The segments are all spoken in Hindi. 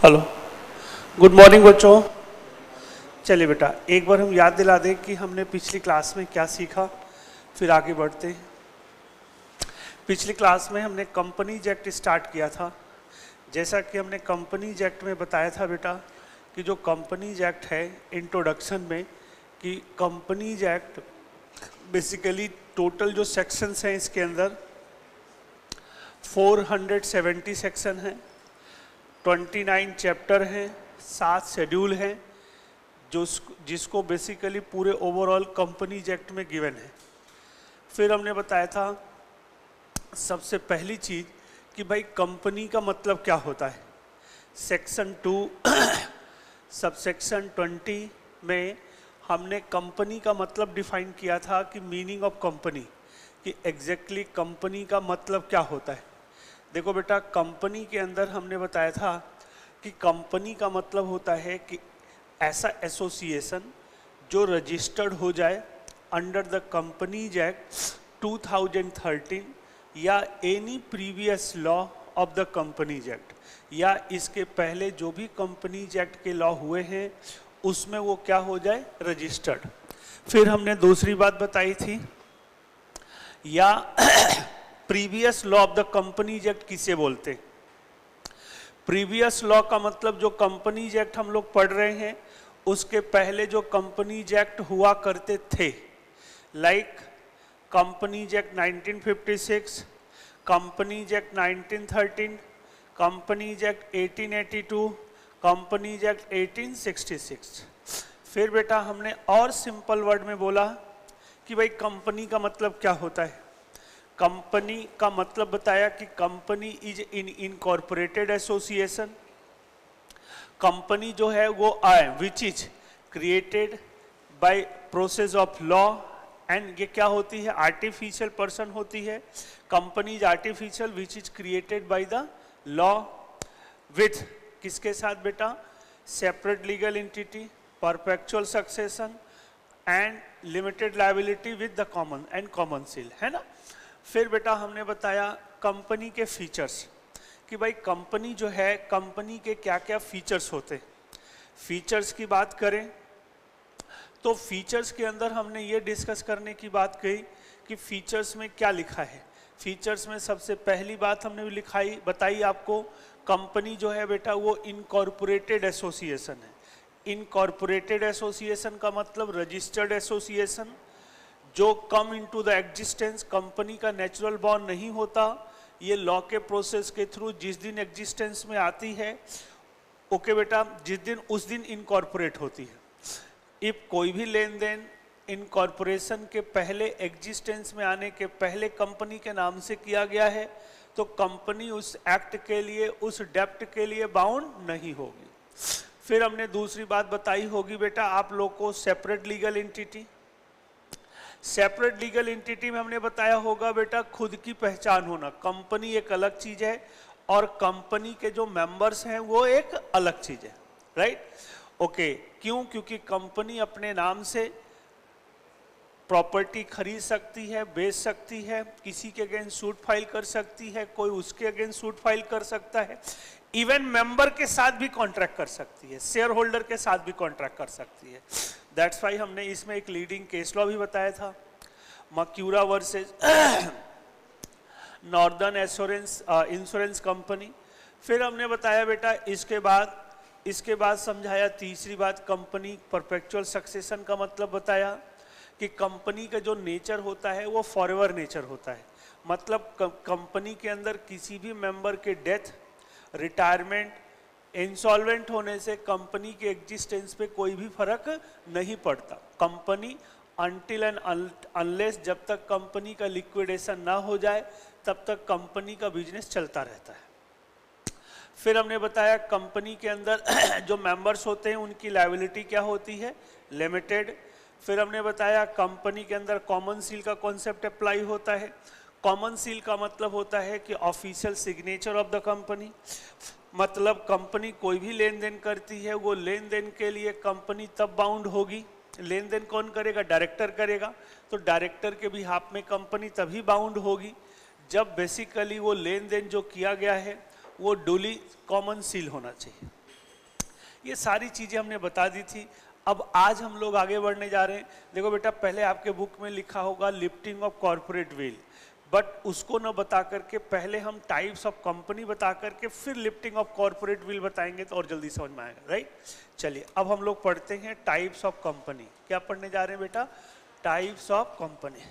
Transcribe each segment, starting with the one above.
हेलो, गुड मॉर्निंग बच्चों। चलिए बेटा, एक बार हम याद दिला दें कि हमने पिछली क्लास में क्या सीखा, फिर आगे बढ़ते हैं। पिछली क्लास में हमने कंपनीज एक्ट स्टार्ट किया था। जैसा कि हमने कंपनीज एक्ट में बताया था बेटा कि जो कंपनीज एक्ट है इंट्रोडक्शन में, कि कंपनीज एक्ट बेसिकली टोटल जो सेक्शंस हैं इसके अंदर 470 सेक्शन हैं, 29 चैप्टर हैं, 7 शेड्यूल हैं, जिसको बेसिकली पूरे ओवरऑल कंपनीज एक्ट में गिवन है। फिर हमने बताया था सबसे पहली चीज़ कि भाई कंपनी का मतलब क्या होता है। सेक्शन 2 सबसेक्शन 20 में हमने कंपनी का मतलब डिफाइन किया था कि मीनिंग ऑफ कंपनी, कि एग्जैक्टली कंपनी का मतलब क्या होता है। देखो बेटा, कंपनी के अंदर हमने बताया था कि कंपनी का मतलब होता है कि ऐसा एसोसिएशन जो रजिस्टर्ड हो जाए अंडर द कंपनीज एक्ट 2013 या any previous law of the companies act, या इसके पहले जो भी कंपनीज एक्ट के लॉ हुए हैं उसमें वो क्या हो जाए, रजिस्टर्ड। फिर हमने दूसरी बात बताई थी, या previous law of the companies act किसे बोलते हैं। प्रीवियस लॉ का मतलब जो कंपनीज एक्ट हम लोग पढ़ रहे हैं उसके पहले जो कंपनीज एक्ट हुआ करते थे, like companies act 1956, companies act 1913, companies act 1882, companies act 1866। फिर बेटा हमने और सिंपल वर्ड में बोला कि भाई कंपनी का मतलब क्या होता है। कंपनी का मतलब बताया कि company is in incorporated association. Company जो है वो which is created by process of law, and ये क्या होती है, आर्टिफिशियल पर्सन होती है। Company is artificial which is created by the law with किसके साथ बेटा, separate legal entity, perpetual succession and limited liability with the common and common seal, है ना। फिर बेटा हमने बताया कंपनी के फीचर्स, कि भाई कंपनी जो है, कंपनी के क्या क्या फीचर्स होते हैं। फीचर्स की बात करें तो फीचर्स के अंदर हमने ये डिस्कस करने की बात कही कि फीचर्स में क्या लिखा है। फीचर्स में सबसे पहली बात हमने बताई आपको, कंपनी जो है बेटा वो इनकॉर्पोरेटेड एसोसिएशन है। इनकॉर्पोरेटेड एसोसिएशन का मतलब रजिस्टर्ड एसोसिएशन जो come into the existence, company का नेचुरल बॉर्न नहीं होता, ये लॉ के प्रोसेस के थ्रू जिस दिन एग्जिस्टेंस में आती है, ओके बेटा, जिस दिन उस दिन इनकॉर्पोरेट होती है। इफ कोई भी लेन देन इनकॉर्पोरेशन के पहले, एग्जिस्टेंस में आने के पहले कंपनी के नाम से किया गया है तो कंपनी उस एक्ट के लिए, उस डेप्ट के लिए बाउंड नहीं होगी। फिर हमने दूसरी बात बताई होगी बेटा आप लोग को, separate legal entity. Separate legal entity में हमने बताया होगा बेटा खुद की पहचान होना। कंपनी एक अलग चीज है और कंपनी के जो मेंबर्स हैं वो एक अलग चीज है, राइट। ओके, क्यों? क्योंकि कंपनी अपने नाम से प्रॉपर्टी खरीद सकती है, बेच सकती है, किसी के अगेंस्ट सूट फाइल कर सकती है, कोई उसके अगेंस्ट सूट फाइल कर सकता है, इवन मेंबर के साथ भी कॉन्ट्रैक्ट कर सकती है, शेयर होल्डर के साथ भी कॉन्ट्रैक्ट कर सकती है। दैट्स वाई हमने इसमें एक लीडिंग केस लॉ भी बताया था, मक्यूरा वर्सेस नॉर्दर्न इंश्योरेंस कंपनी। फिर हमने बताया बेटा इसके बाद समझाया तीसरी बात, कंपनी परपेचुअल सक्सेशन का मतलब बताया कि कंपनी का जो नेचर होता है वो फॉरएवर नेचर होता है। मतलब कंपनी के अंदर किसी भी मेंबर के डेथ, रिटायरमेंट, इंसॉल्वेंट होने से कंपनी के एग्जिस्टेंस पे कोई भी फर्क नहीं पड़ता। कंपनी अनटिल एंड अनलेस, जब तक कंपनी का लिक्विडेशन ना हो जाए तब तक कंपनी का बिजनेस चलता रहता है। फिर हमने बताया कंपनी के अंदर जो मेंबर्स होते हैं उनकी लायबिलिटी क्या होती है, लिमिटेड। फिर हमने बताया कंपनी के अंदर कॉमन सील का कॉन्सेप्ट अप्लाई होता है। कॉमन सील का मतलब होता है कि official signature of the company, मतलब कंपनी कोई भी लेन देन करती है वो लेन देन के लिए कंपनी तब बाउंड होगी। लेन देन कौन करेगा, डायरेक्टर करेगा, तो डायरेक्टर के बिहाफ में कंपनी तभी बाउंड होगी जब बेसिकली वो लेन देन जो किया गया है वो डुली कॉमन सील होना चाहिए। ये सारी चीजें हमने बता दी थी। अब आज हम लोग आगे बढ़ने जा रहे हैं। देखो बेटा, पहले आपके बुक में लिखा होगा lifting of corporate veil, but उसको न बता करके पहले हम टाइप्स ऑफ कंपनी बता करके फिर लिफ्टिंग ऑफ कॉर्पोरेट विल बताएंगे तो और जल्दी समझ में आएगा, राइट। चलिए अब हम लोग पढ़ते हैं टाइप्स ऑफ कंपनी। क्या पढ़ने जा रहे हैं बेटा? Types of company.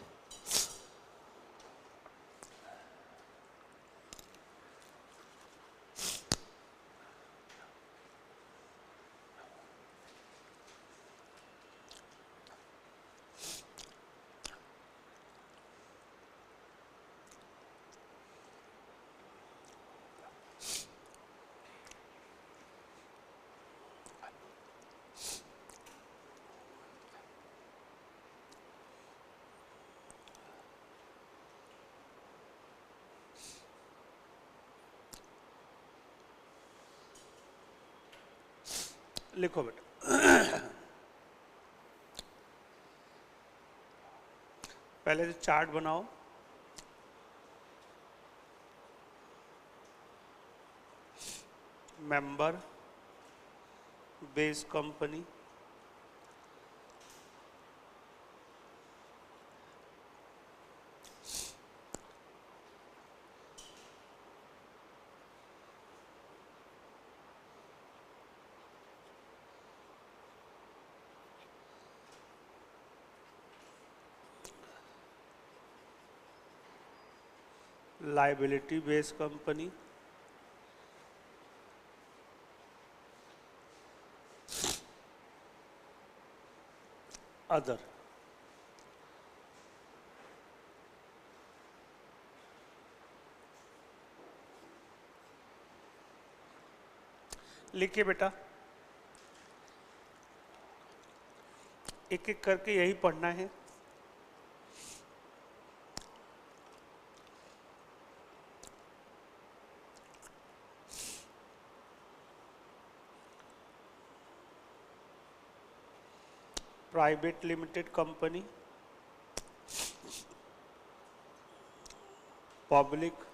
लिखो बेटा, पहले तो चार्ट बनाओ। Member base company, liability base company, other. लिखिए बेटा, एक एक करके यही पढ़ना है। Private limited company, public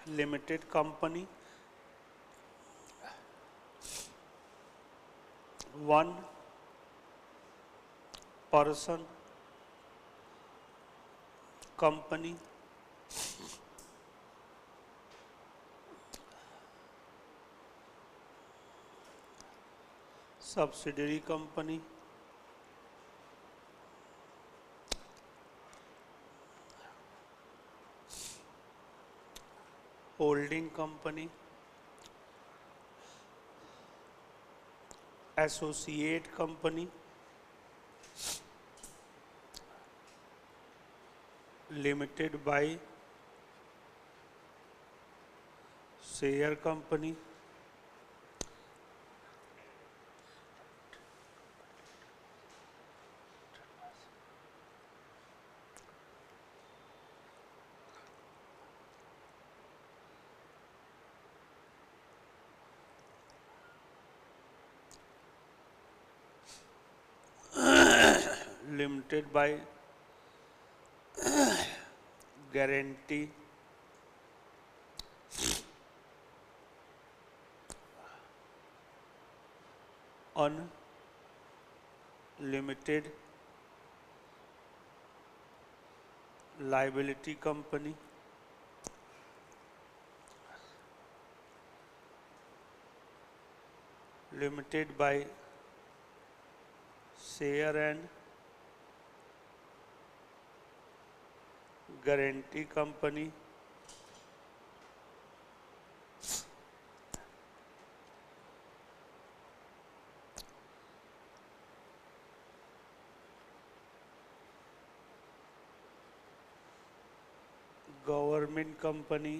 limited company, one person company, subsidiary company, holding company, associate company, limited by share company, limited by guarantee unlimited liability company, limited by share and guarantee company, government company,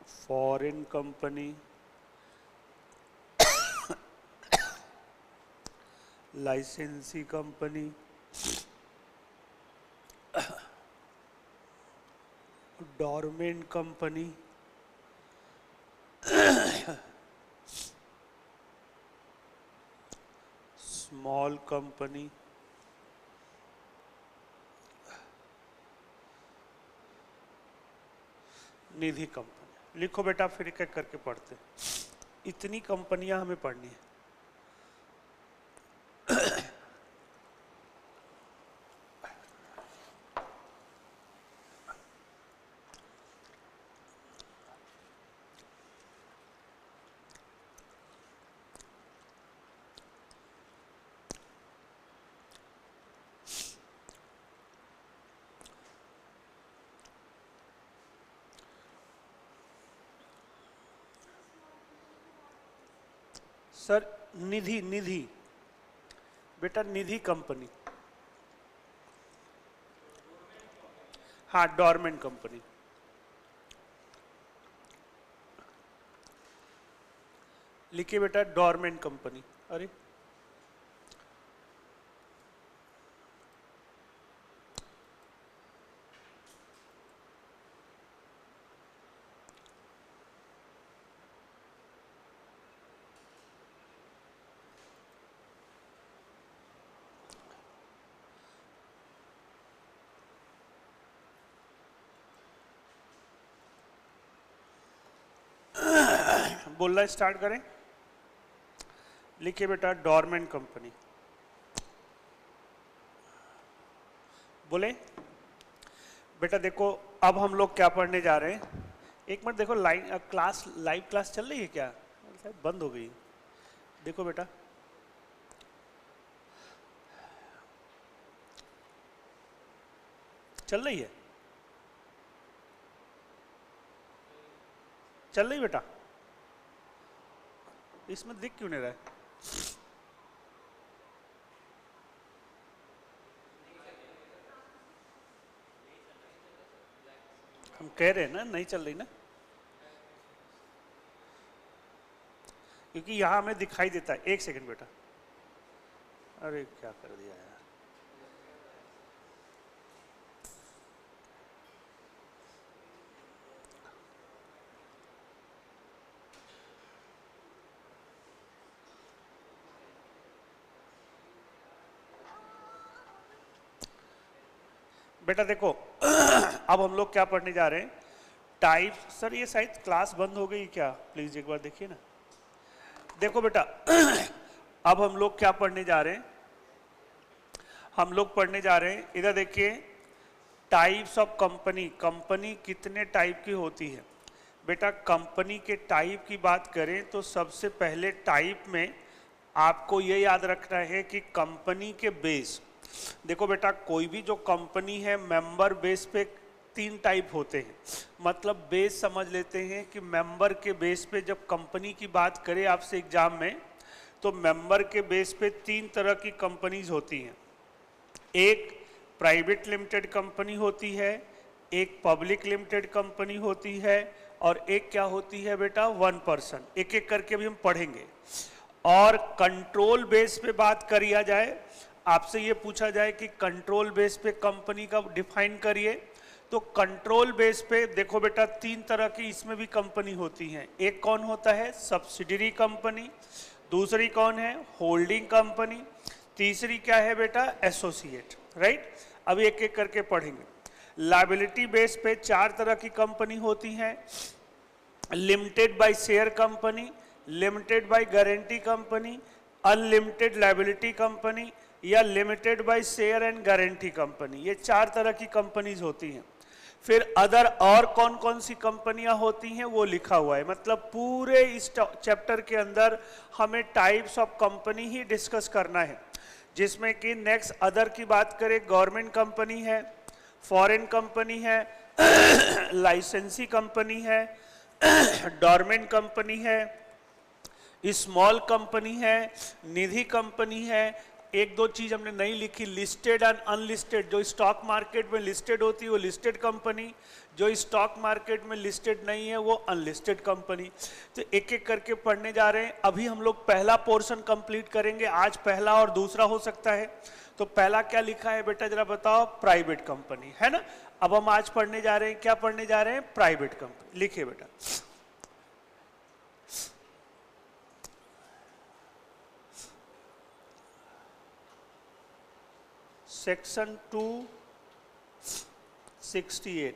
foreign company, licensee company, dormant company, small company, Nidhi company. लिखो बेटा, फिर एक एक करके पढ़ते। इतनी कंपनियां हमें पढ़नी है। सर निधि, निधि बेटा, निधि कंपनी। हाँ, डोरमेंट कंपनी। लिखिए बेटा, डोरमेंट कंपनी। अरे बोलना स्टार्ट करें। लिखिए बेटा, डोरमेंट कंपनी। बोले बेटा, देखो अब हम लोग क्या पढ़ने जा रहे हैं। एक मिनट देखो, लाइन क्लास, लाइव क्लास चल रही है क्या? शायद बंद हो गई। देखो बेटा, चल रही है? चल रही बेटा? इसमें दिख क्यों नहीं रहा है? हम कह रहे हैं ना, नहीं चल रही ना, क्योंकि यहां हमें दिखाई देता है। एक सेकंड बेटा। अरे क्या कर दिया यार। बेटा देखो, अब हम लोग क्या पढ़ने जा रहे हैं, टाइप। सर ये शायद क्लास बंद हो गई क्या? प्लीज एक बार देखिए ना। देखो बेटा, अब हम लोग क्या पढ़ने जा रहे हैं, हम लोग पढ़ने जा रहे हैं, इधर देखिए, टाइप्स ऑफ कंपनी। कंपनी कितने टाइप की होती है बेटा? कंपनी के टाइप की बात करें तो सबसे पहले टाइप में आपको ये याद रखना है कि कंपनी के बेस। देखो बेटा, कोई भी जो कंपनी है, मेंबर बेस पे 3 टाइप होते हैं। मतलब बेस समझ लेते हैं कि मेंबर के बेस पे जब कंपनी की बात करें आपसे एग्जाम में, तो मेंबर के बेस पे 3 तरह की कंपनीज होती हैं। एक प्राइवेट लिमिटेड कंपनी होती है, एक पब्लिक लिमिटेड कंपनी होती है, और एक क्या होती है बेटा, 1 पर्सन। एक एक करके भी हम पढ़ेंगे। और कंट्रोल बेस पे बात करिया जाए, आपसे ये पूछा जाए कि कंट्रोल बेस पे कंपनी का डिफाइन करिए, तो कंट्रोल बेस पे देखो बेटा, 3 तरह की इसमें भी कंपनी होती हैं। एक कौन होता है, सब्सिडरी कंपनी। दूसरी कौन है, होल्डिंग कंपनी। तीसरी क्या है बेटा, एसोसिएट। राइट? अभी एक एक करके पढ़ेंगे। लायबिलिटी बेस पे 4 तरह की कंपनी होती हैं। Limited by share company, limited by guarantee company, unlimited liability company, या limited by share and guarantee company. ये 4 तरह की कंपनीज होती हैं। फिर अदर और कौन कौन सी कंपनियां होती हैं वो लिखा हुआ है। मतलब पूरे इस चैप्टर के अंदर हमें types of company he discuss करना है, जिसमें कि नेक्स्ट अदर की बात करें, गवर्नमेंट कंपनी है, फॉरेन कंपनी है, लाइसेंसी कंपनी है, डोरमेंट कंपनी है, स्मॉल कंपनी है, निधि कंपनी है। एक दो चीज हमने नहीं लिखी, लिस्टेड एंड अनलिस्टेड। जो स्टॉक मार्केट में लिस्टेड होती है वो लिस्टेड कंपनी, जो स्टॉक मार्केट में लिस्टेड नहीं है वो अनलिस्टेड कंपनी। तो एक एक करके पढ़ने जा रहे हैं। अभी हम लोग पहला पोर्शन कंप्लीट करेंगे। आज पहला और दूसरा हो सकता है। तो पहला क्या लिखा है बेटा, जरा बताओ, प्राइवेट कंपनी, है ना? अब हम आज पढ़ने जा रहे हैं, क्या पढ़ने जा रहे हैं, प्राइवेट कंपनी। लिखिए बेटा, section 268।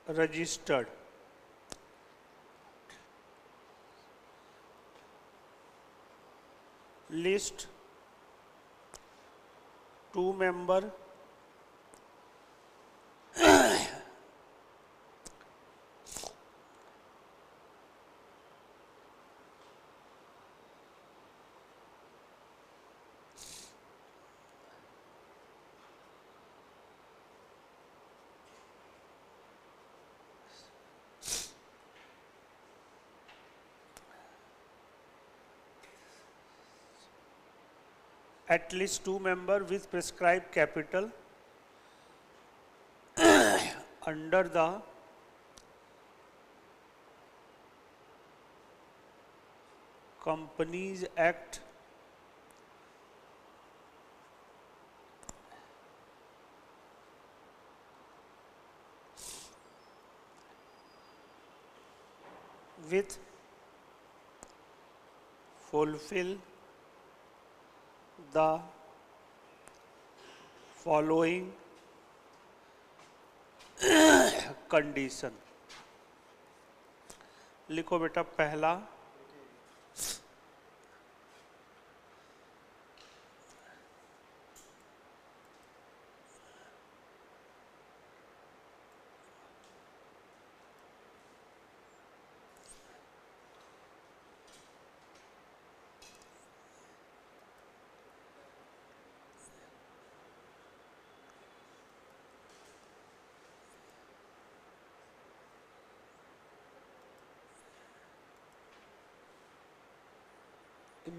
registered list 2 member at least 2 member with prescribed capital under the Companies Act with fulfill the following condition. लिखो बेटा पहला,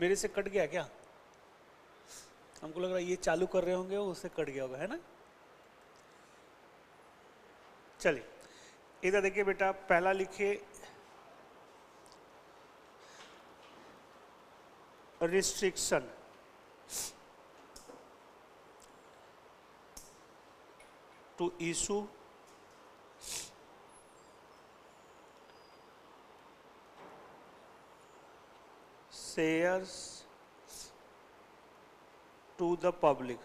मेरे से कट गया क्या? हमको लग रहा है ये चालू कर रहे होंगे, उससे कट गया होगा, है ना? चलिए इधर देखिए बेटा, पहला लिखिए restriction to issue shares to the public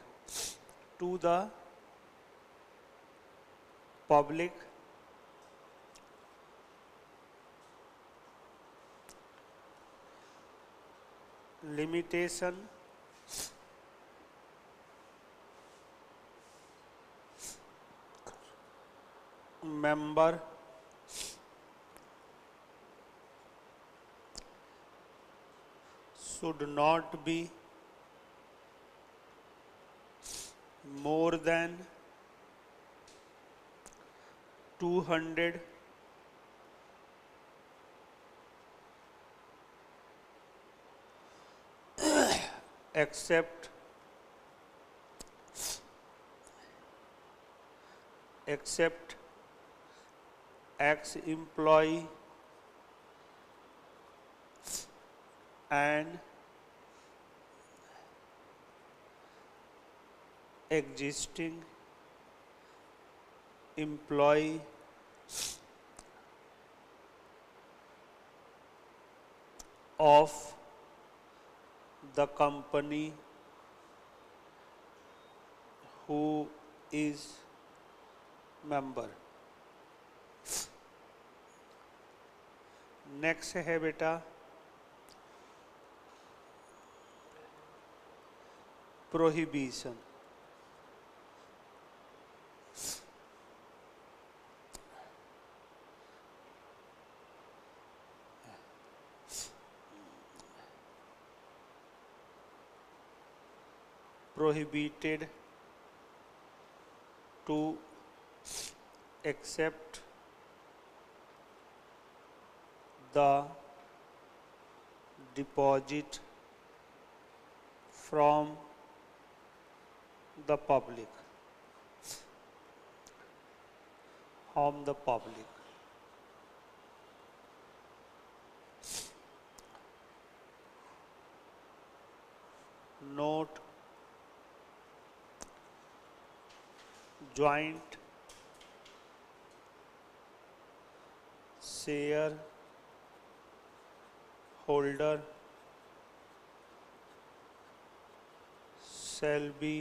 limitation member should not be more than 200 except ex-employee and existing employee of the company who is member। Next है बेटा prohibition. prohibited to accept the deposit from the public, note joint share holder shall be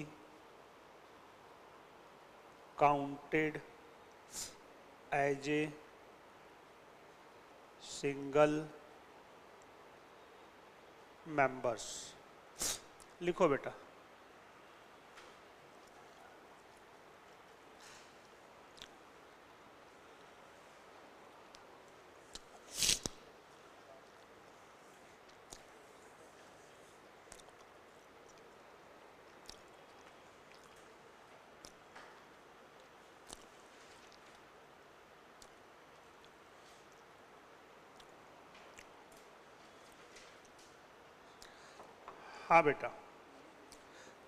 counted as a single members. लिखो बेटा। हाँ बेटा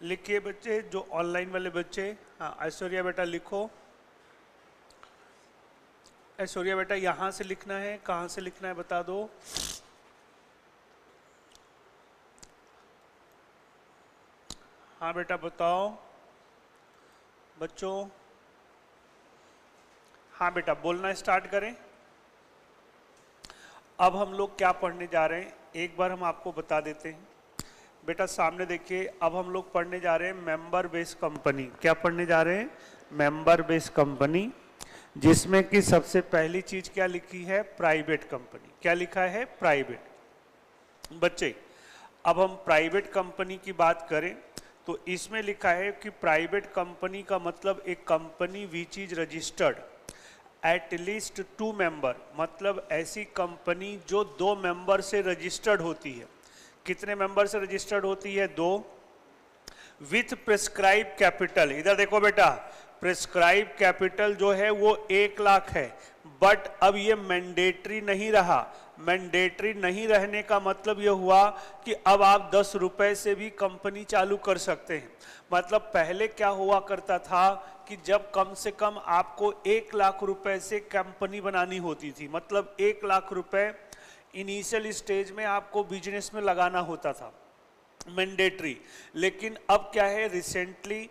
लिखिए बच्चे, जो ऑनलाइन वाले बच्चे। हाँ ऐश्वर्या बेटा लिखो। ऐश्वर्या बेटा यहां से लिखना है, कहां से लिखना है बता दो। हाँ बेटा बताओ बच्चों। हाँ बेटा बोलना स्टार्ट करें। अब हम लोग क्या पढ़ने जा रहे हैं एक बार हम आपको बता देते हैं। बेटा सामने देखिए, अब हम लोग पढ़ने जा रहे हैं मेंबर बेस्ड कंपनी। क्या पढ़ने जा रहे हैं? मेंबर बेस्ड कंपनी, जिसमें कि सबसे पहली चीज क्या लिखी है? Private company. क्या लिखा है? प्राइवेट। बच्चे अब हम प्राइवेट कंपनी की बात करें तो इसमें लिखा है कि प्राइवेट कंपनी का मतलब एक company which is registered at least 2 member, मतलब ऐसी कंपनी जो 2 मेंबर से रजिस्टर्ड होती है। कितने मेंबर से रजिस्टर्ड होती है? 2। विथ प्रिस्क्राइब कैपिटल, इधर देखो बेटा, प्रिस्क्राइब कैपिटल जो है वो 1 लाख है, बट अब ये मैंडेटरी नहीं रहा। मैंडेटरी नहीं रहने का मतलब ये हुआ कि अब आप 10 रुपए से भी कंपनी चालू कर सकते हैं। मतलब पहले क्या हुआ करता था कि जब कम से कम आपको 1 लाख रुपए से कंपनी बनानी होती थी, मतलब 1 लाख रुपए इनिशियल स्टेज में आपको बिजनेस में लगाना होता था, मैंडेटरी। लेकिन अब क्या है, रिसेंटली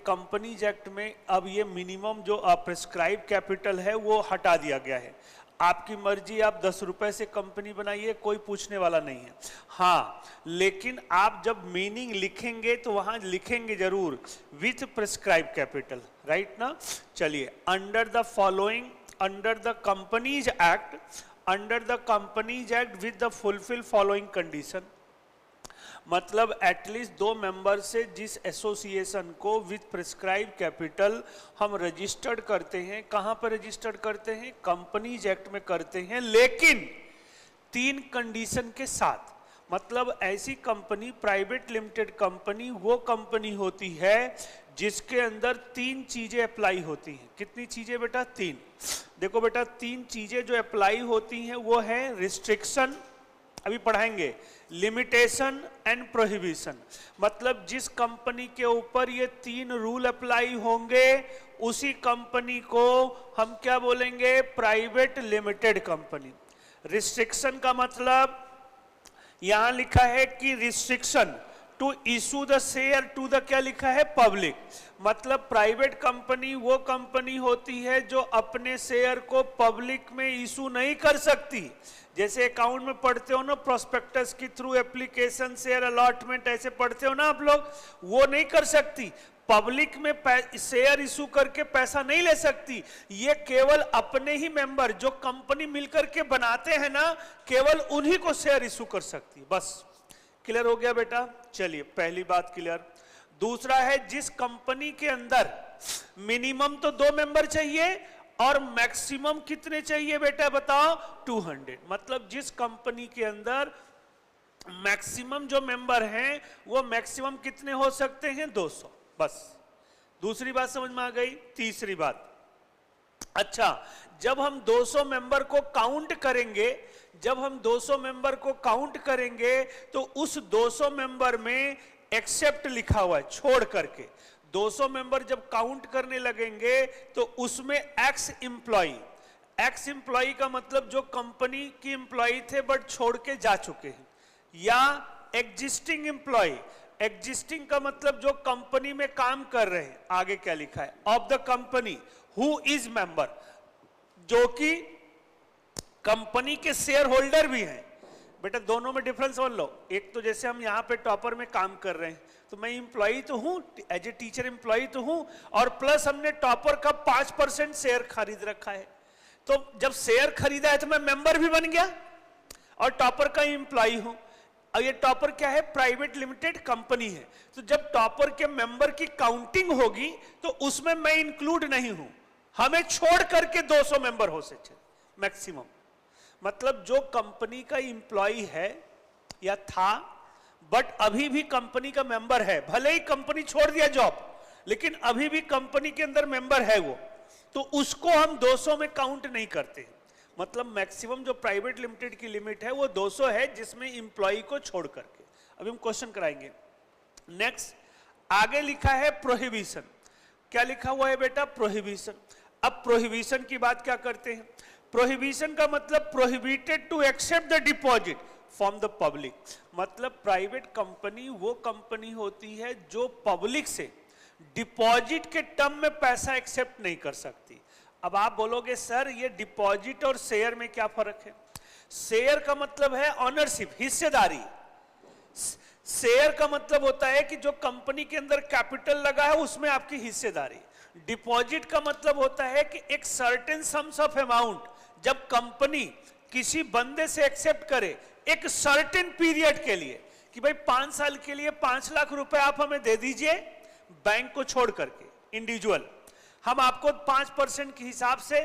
कंपनीज एक्ट में अब ये मिनिमम जो प्रिस्क्राइब कैपिटल है वो हटा दिया गया है। आपकी मर्जी, आप 10 रुपए से कंपनी बनाइए, कोई पूछने वाला नहीं है। हाँ, लेकिन आप जब मीनिंग लिखेंगे तो वहां लिखेंगे जरूर विथ प्रिस्क्राइब कैपिटल, राइट ना। चलिए, under the following, under the companies act, under the companies act with the fulfil following condition, मतलब एटलीस्ट 2 मेंबर से जिस एसोसिएशन को विथ प्रिस्क्राइब कैपिटल हम रजिस्टर्ड करते हैं, कहां पर रजिस्टर्ड करते हैं? कंपनीज एक्ट में करते हैं, लेकिन 3 कंडीशन के साथ। मतलब ऐसी कंपनी, प्राइवेट लिमिटेड कंपनी वो कंपनी होती है जिसके अंदर 3 चीजें अप्लाई होती हैं। कितनी चीजें बेटा? 3। देखो बेटा, 3 चीजें जो अप्लाई होती हैं वो है रिस्ट्रिक्शन, अभी पढ़ाएंगे, लिमिटेशन एंड प्रोहिबिशन। मतलब जिस कंपनी के ऊपर ये 3 रूल अप्लाई होंगे उसी कंपनी को हम क्या बोलेंगे? Private limited company. रिस्ट्रिक्शन का मतलब यहां लिखा है कि restriction to issue the share to the, क्या लिखा है? पब्लिक। मतलब प्राइवेट कंपनी वो कंपनी होती है जो अपने शेयर को पब्लिक में इशू नहीं कर सकती। जैसे अकाउंट में पढ़ते हो ना, प्रोस्पेक्टस के थ्रू एप्लीकेशन, शेयर अलॉटमेंट, ऐसे पढ़ते हो ना आप लोग, वो नहीं कर सकती। पब्लिक में शेयर इशू करके पैसा नहीं ले सकती। ये केवल अपने ही मेंबर जो कंपनी मिलकर के बनाते हैं ना, केवल उन्हीं को शेयर इशू कर सकती है। बस क्लियर हो गया बेटा? चलिए, पहली बात क्लियर। दूसरा है, जिस कंपनी के अंदर मिनिमम तो 2 मेंबर चाहिए और मैक्सिमम कितने चाहिए बेटा बताओ? 200। मतलब जिस कंपनी के अंदर मैक्सिमम जो मेंबर हैं वो मैक्सिमम कितने हो सकते हैं? 200। बस, दूसरी बात समझ में आ गई। तीसरी बात, अच्छा, जब हम 200 मेंबर को काउंट करेंगे, जब हम 200 मेंबर को काउंट करेंगे तो उस 200 मेंबर में एक्सेप्ट लिखा हुआ है, छोड़ करके। 200 मेंबर जब काउंट करने लगेंगे तो उसमें एक्स एम्प्लॉई, एक्स एम्प्लॉई का मतलब जो कंपनी की एम्प्लॉई थे बट छोड़ के जा चुके हैं, या एग्जिस्टिंग एम्प्लॉई, एग्जिस्टिंग का मतलब जो कंपनी में काम कर रहे हैं। आगे क्या लिखा है? Of the company who is member, जो कि कंपनी के शेयर होल्डर भी हैं। बेटा दोनों में डिफरेंस समझ लो। एक तो जैसे हम यहां पे टॉपर में काम कर रहे हैं तो मैं इंप्लॉई तो हूं, एज ए टीचर इंप्लॉई तो हूं, और प्लस हमने टॉपर का 5% शेयर खरीद रखा है। तो जब शेयर खरीदा है तो मैं मेंबर भी बन गया और टॉपर का इंप्लॉई हूं। और ये टॉपर क्या है? प्राइवेट लिमिटेड कंपनी है। तो जब टॉपर के मेंबर की काउंटिंग होगी तो उसमें मैं इंक्लूड नहीं हूं, हमें छोड़ करके 200 मेंबर हो सकते मैक्सिमम। मतलब जो कंपनी का इंप्लॉई है या था बट अभी भी कंपनी का मेंबर है, भले ही कंपनी छोड़ दिया जॉब, लेकिन अभी भी कंपनी के अंदर मेंबर है वो, तो उसको हम 200 में काउंट नहीं करते। मतलब मैक्सिमम जो प्राइवेट लिमिटेड की लिमिट है वो 200 है, जिसमें इंप्लॉई को छोड़ करके। अभी हम क्वेश्चन कराएंगे। नेक्स्ट आगे लिखा है प्रोहिबिशन। क्या लिखा हुआ है बेटा? प्रोहिबिशन। अब प्रोहिबिशन की बात क्या करते हैं? प्रोहिबिशन का मतलब prohibited to accept the deposit from the public. मतलब प्राइवेट कंपनी वो कंपनी होती है जो पब्लिक से डिपॉजिट के टर्म में पैसा एक्सेप्ट नहीं कर सकती। अब आप बोलोगे सर ये डिपॉजिट और शेयर में क्या फर्क है? शेयर का मतलब है ऑनरशिप, हिस्सेदारी। शेयर का मतलब होता है कि जो कंपनी के अंदर कैपिटल लगा है उसमें आपकी हिस्सेदारी। डिपॉजिट का मतलब होता है कि एक सर्टेन सम्स ऑफ अमाउंट जब कंपनी किसी बंदे से एक्सेप्ट करे एक सर्टेन पीरियड के लिए, कि भाई 5 साल के लिए 5 लाख रुपए आप हमें दे दीजिए बैंक को छोड़ करके, इंडिविजुअल हम आपको 5% के हिसाब से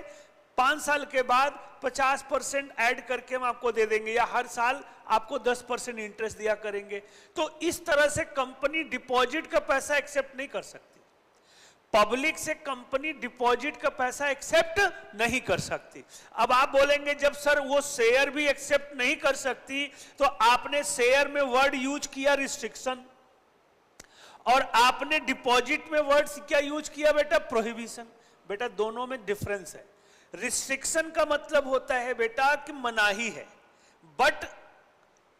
5 साल के बाद 50% ऐड करके हम आपको दे देंगे, या हर साल आपको 10% इंटरेस्ट दिया करेंगे। तो इस तरह से कंपनी डिपॉजिट का पैसा एक्सेप्ट नहीं कर सकती। पब्लिक से कंपनी डिपॉजिट का पैसा एक्सेप्ट नहीं कर सकती। अब आप बोलेंगे जब सर वो शेयर भी एक्सेप्ट नहीं कर सकती, तो आपने शेयर में वर्ड यूज किया रिस्ट्रिक्शन, और आपने डिपॉजिट में वर्ड क्या यूज किया बेटा? प्रोहिबिशन। बेटा दोनों में डिफरेंस है। रिस्ट्रिक्शन का मतलब होता है बेटा कि मनाही है, बट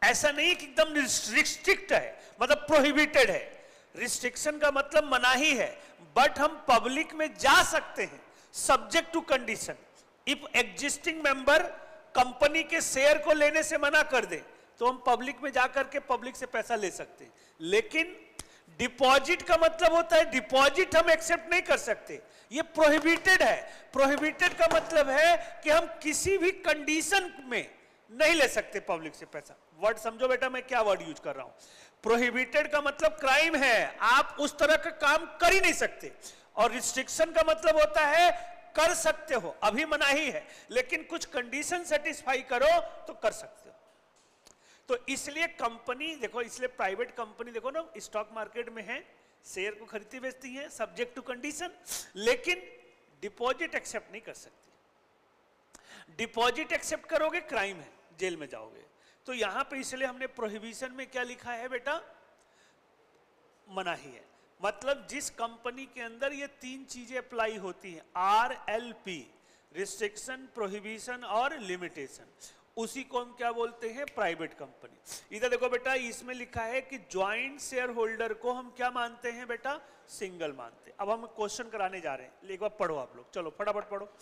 ऐसा नहीं कि एकदम रिस्ट्रिक्ट है, मतलब प्रोहिबिटेड है। रिस्ट्रिक्शन का मतलब मनाही है, बट हम पब्लिक में जा सकते हैं subject to condition. If existing member company के शेयर को लेने से मना कर दे तो हम पब्लिक में जाकर के पब्लिक से पैसा ले सकते हैं। लेकिन डिपॉजिट का मतलब होता है डिपॉजिट हम एक्सेप्ट नहीं कर सकते, ये प्रोहिबिटेड है। प्रोहिबिटेड का मतलब है कि हम किसी भी कंडीशन में नहीं ले सकते पब्लिक से पैसा। वर्ड समझो बेटा मैं क्या वर्ड यूज कर रहा हूं। प्रोहिबिटेड का मतलब क्राइम है, आप उस तरह का काम कर ही नहीं सकते। और रिस्ट्रिक्शन का मतलब होता है कर सकते हो, अभी मनाही है, लेकिन कुछ कंडीशन सेटिस्फाई करो तो कर सकते हो। तो इसलिए कंपनी देखो, इसलिए प्राइवेट कंपनी देखो ना स्टॉक मार्केट में है, शेयर को खरीदती बेचती है सब्जेक्ट टू कंडीशन, लेकिन डिपॉजिट एक्सेप्ट नहीं कर सकती। डिपॉजिट एक्सेप्ट करोगे क्राइम है, जेल में जाओगे। तो यहां पे इसलिए हमने प्रोहिबिशन में क्या लिखा है बेटा? मनाही है। मतलब जिस कंपनी के अंदर ये 3 चीजें अप्लाई होती हैं, RLP, रिस्ट्रिक्शन, प्रोहिबिशन और लिमिटेशन, उसी को हम क्या बोलते हैं? Private company. इधर देखो बेटा इसमें लिखा है कि ज्वाइंट शेयर होल्डर को हम क्या मानते हैं बेटा? सिंगल मानते हैं। अब हम क्वेश्चन कराने जा रहे हैं, एक बार पढ़ो आप लोग, चलो फटाफट पढ़ो।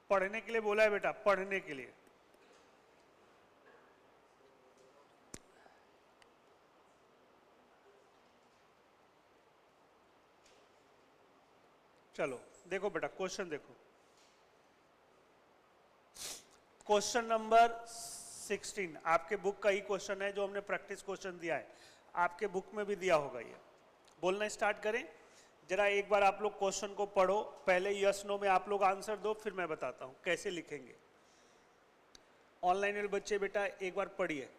पढ़ने के लिए बोला है बेटा, पढ़ने के लिए। चलो देखो बेटा क्वेश्चन देखो, क्वेश्चन नंबर 16 आपके बुक का ही क्वेश्चन है जो हमने प्रैक्टिस क्वेश्चन दिया है, आपके बुक में भी दिया होगा। ये बोलना स्टार्ट करें जरा, एक बार आप लोग क्वेश्चन को पढ़ो, पहले यस नो में आप लोग आंसर दो, फिर मैं बताता हूं कैसे लिखेंगे। ऑनलाइन वाले बच्चे बेटा एक बार पढ़िए।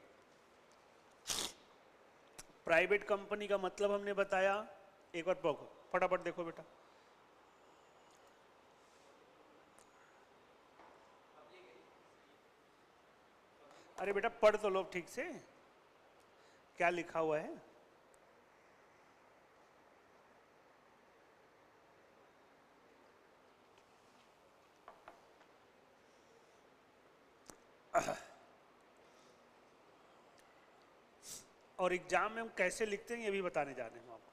प्राइवेट कंपनी का मतलब हमने बताया, एक बार पढ़ो फटाफट, देखो बेटा। अरे बेटा पढ़ तो लो ठीक से, क्या लिखा हुआ है। और एग्जाम में हम कैसे लिखते हैं ये भी बताने जा रहे हैं आपको।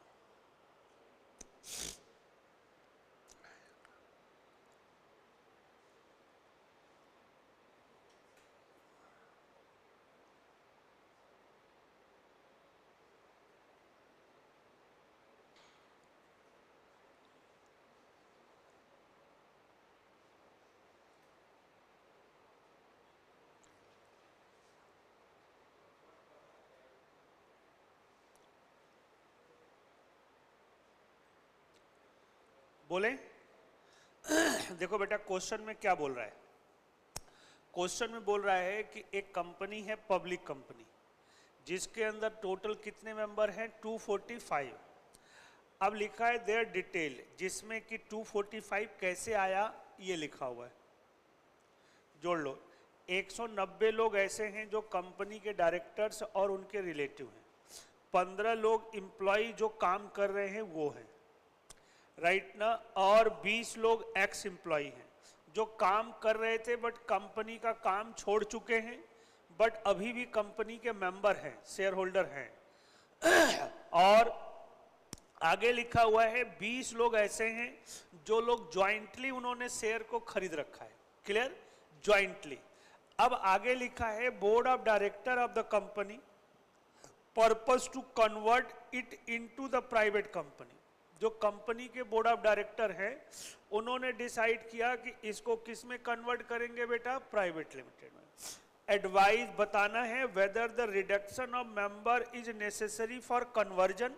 बोले देखो बेटा क्वेश्चन में क्या बोल रहा है। क्वेश्चन में बोल रहा है कि एक कंपनी है पब्लिक कंपनी, जिसके अंदर टोटल कितने मेंबर हैं 245। अब लिखा है देयर डिटेल, जिसमें कि 245 कैसे आया ये लिखा हुआ है। जोड़ लो, 190 लोग ऐसे हैं जो कंपनी के डायरेक्टर्स और उनके रिलेटिव हैं, 15 लोग एम्प्लॉय जो काम कर रहे हैं वो हैं, राइट ना, और 20 लोग एक्स एम्प्लॉय हैं जो काम कर रहे थे बट कंपनी का काम छोड़ चुके हैं, बट अभी भी कंपनी के मेंबर हैं, शेयर होल्डर हैं। और आगे लिखा हुआ है 20 लोग ऐसे हैं जो लोग ज्वाइंटली उन्होंने शेयर को खरीद रखा है। Clear, jointly. अब आगे लिखा है board of director of the company purpose to convert it into the private company. जो कंपनी के बोर्ड ऑफ डायरेक्टर हैं उन्होंने डिसाइड किया कि इसको किस में कन्वर्ट करेंगे बेटा, प्राइवेट लिमिटेड में। एडवाइस बताना है whether the reduction of member is necessary for conversion.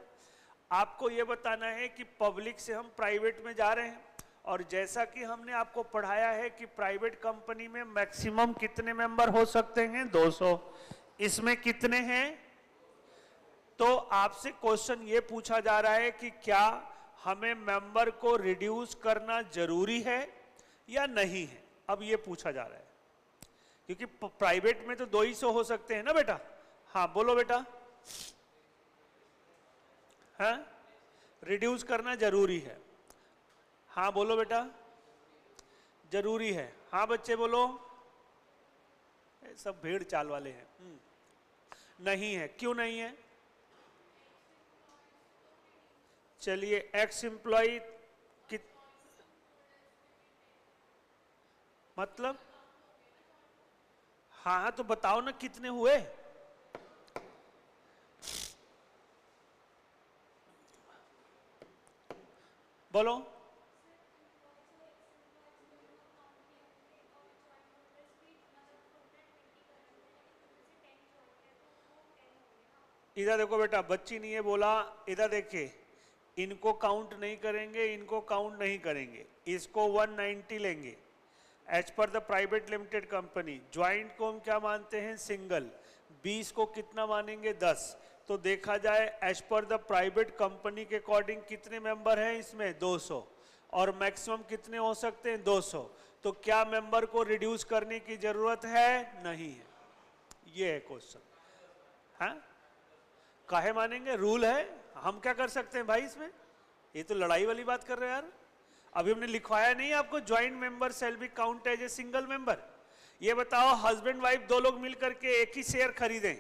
आपको यह बताना है कि पब्लिक से हम प्राइवेट में जा रहे हैं, और जैसा कि हमने आपको पढ़ाया है कि प्राइवेट कंपनी में मैक्सिमम कितने मेंबर हो सकते हैं 200, इसमें कितने हैं। तो आपसे क्वेश्चन ये पूछा जा रहा है कि क्या हमें मेंबर को रिड्यूस करना जरूरी है या नहीं है। अब ये पूछा जा रहा है क्योंकि प्राइवेट में तो 200 हो सकते हैं ना बेटा। हाँ बोलो बेटा, हाँ रिड्यूस करना जरूरी है। हाँ बोलो बेटा, जरूरी है। हाँ बच्चे बोलो, सब भेड़ चाल वाले हैं। नहीं है, क्यों नहीं है। चलिए एक्स एम्प्लॉय कि मतलब, हाँ तो बताओ ना कितने हुए। बोलो, इधर देखो बेटा, बच्ची नहीं है बोला, इधर देखिए, इनको काउंट नहीं करेंगे, इनको काउंट नहीं करेंगे, इसको 190 लेंगे as per the private limited company. Joint को हम क्या मानते हैं, सिंगल। 20 को कितना मानेंगे, 10। तो देखा जाए as per the private company के अकॉर्डिंग कितने मेंबर हैं इसमें 200, और मैक्सिमम कितने हो सकते हैं 200। तो क्या मेंबर को रिड्यूस करने की जरूरत है, नहीं है। ये है क्वेश्चन। हाँ काहे मानेंगे, रूल है, हम क्या कर सकते हैं भाई इसमें। ये तो लड़ाई वाली बात कर रहे हैं यार। अभी हमने लिखवाया नहीं आपको, joint member shall be count as a single member. ये बताओ हस्बैंड वाइफ दो लोग मिलकर के एक ही शेयर खरीदें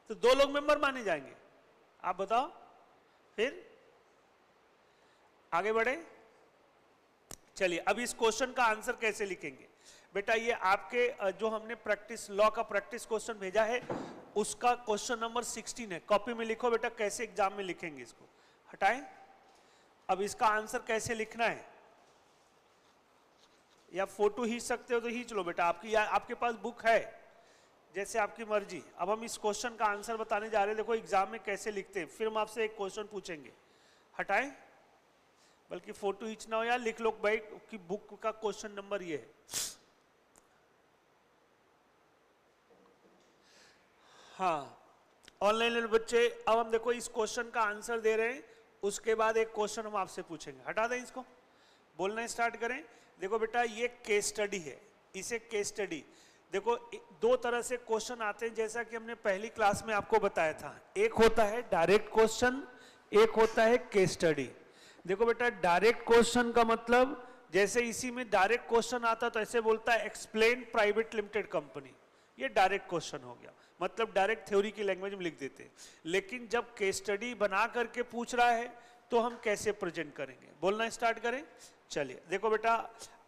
तो 2 लोग मेंबर माने जाएंगे। आप बताओ, फिर आगे बढ़े। चलिए अब इस क्वेश्चन का आंसर कैसे लिखेंगे बेटा। ये आपके जो हमने प्रैक्टिस लॉ का प्रैक्टिस क्वेश्चन भेजा है उसका क्वेश्चन नंबर 16 है। कॉपी में लिखो बेटा, कैसे एग्जाम में लिखेंगे इसको। हटाएं। अब इसका आंसर कैसे लिखना है, या फोटो खींच सकते हो तो खींच लो बेटा, आपके पास बुक है, जैसे आपकी मर्जी। अब हम इस क्वेश्चन का आंसर बताने जा रहे हैं। देखो एग्जाम में कैसे लिखते हैं, फिर हम आपसे एक क्वेश्चन पूछेंगे। हटाएं, बल्कि फोटो खींचना हो या लिख लो भाई कि बुक का क्वेश्चन नंबर ये है। हाँ ऑनलाइन बच्चे, अब हम देखो इस क्वेश्चन का आंसर दे रहे हैं, उसके बाद एक क्वेश्चन हम आपसे पूछेंगे। हटा दें इसको, बोलना स्टार्ट करें। देखो बेटा ये केस स्टडी है, इसे केस स्टडी, देखो दो तरह से क्वेश्चन आते हैं जैसा कि हमने पहली क्लास में आपको बताया था। एक होता है डायरेक्ट क्वेश्चन, एक होता है केस स्टडी। देखो बेटा डायरेक्ट क्वेश्चन का मतलब, जैसे इसी में डायरेक्ट क्वेश्चन आता तो ऐसे बोलता है एक्सप्लेन प्राइवेट लिमिटेड कंपनी, ये डायरेक्ट क्वेश्चन हो गया, मतलब डायरेक्ट थ्योरी की लैंग्वेज में लिख देते। लेकिन जब केस स्टडी बना करके पूछ रहा है तो हम कैसे प्रेजेंट करेंगे, बोलना स्टार्ट करें। चलिए देखो बेटा,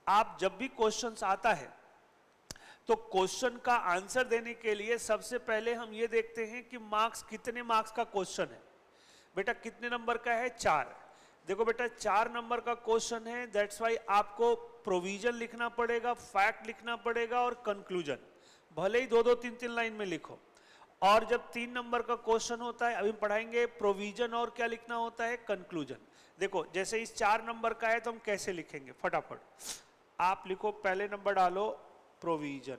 आप जब भी क्वेश्चंस आता है तो क्वेश्चन का आंसर देने के लिए सबसे पहले हम ये देखते हैं कि मार्क्स, कितने मार्क्स का क्वेश्चन है। बेटा कितने नंबर का है, 4। देखो बेटा 4 नंबर का क्वेश्चन है, दैट्स वाई आपको प्रोविजन लिखना पड़ेगा, फैक्ट लिखना पड़ेगा और कंक्लूजन, भले ही 2-2 3-3 लाइन में लिखो। और जब 3 नंबर का क्वेश्चन होता है, अभी हम पढ़ाएंगे प्रोविजन और क्या लिखना होता है, कंक्लूजन। देखो जैसे इस 4 नंबर का है तो हम कैसे लिखेंगे, फटाफट आप लिखो, पहले नंबर डालो प्रोविजन,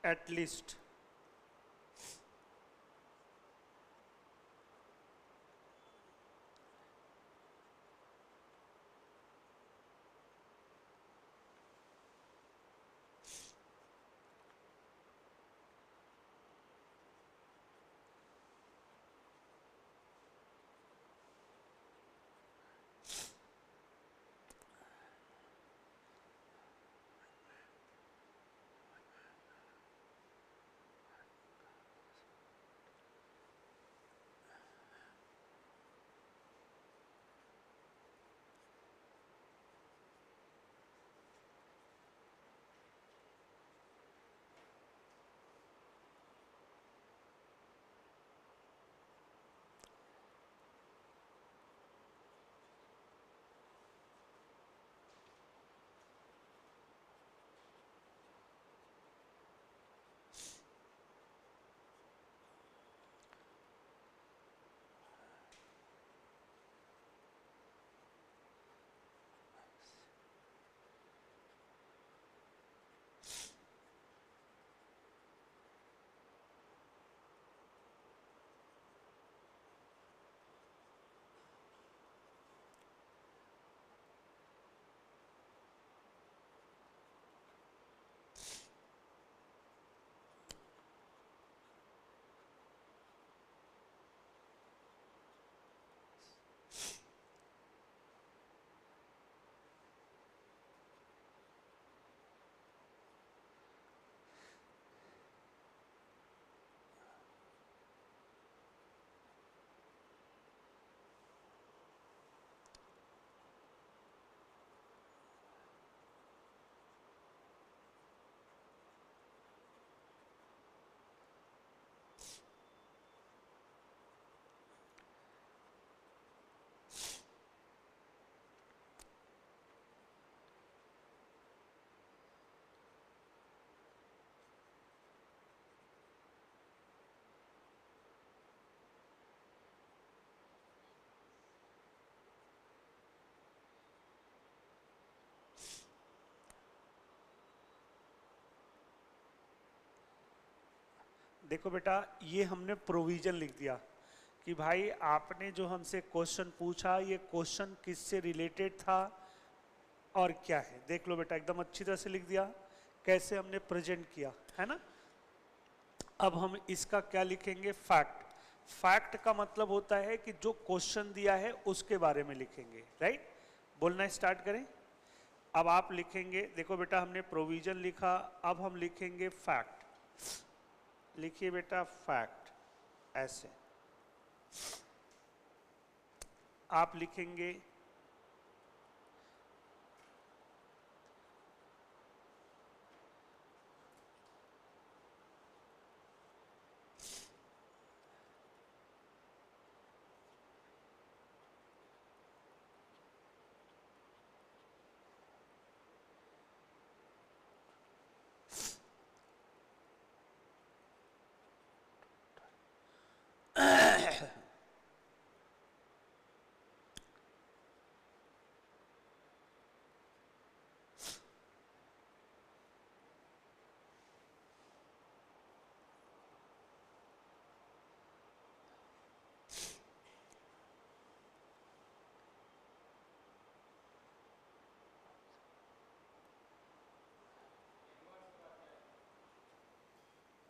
एटलीस्ट। देखो बेटा, ये हमने प्रोविजन लिख दिया कि भाई आपने जो हमसे क्वेश्चन पूछा ये क्वेश्चन किससे रिलेटेड था और क्या है। देख लो बेटा, एकदम अच्छी तरह से लिख दिया कैसे हमने प्रेजेंट किया, है ना। अब हम इसका क्या लिखेंगे, फैक्ट। फैक्ट का मतलब होता है कि जो क्वेश्चन दिया है उसके बारे में लिखेंगे, राइट। बोलना स्टार्ट करें। अब आप लिखेंगे, देखो बेटा हमने प्रोविजन लिखा, अब हम लिखेंगे फैक्ट। लिखिए बेटा फैक्ट, ऐसे आप लिखेंगे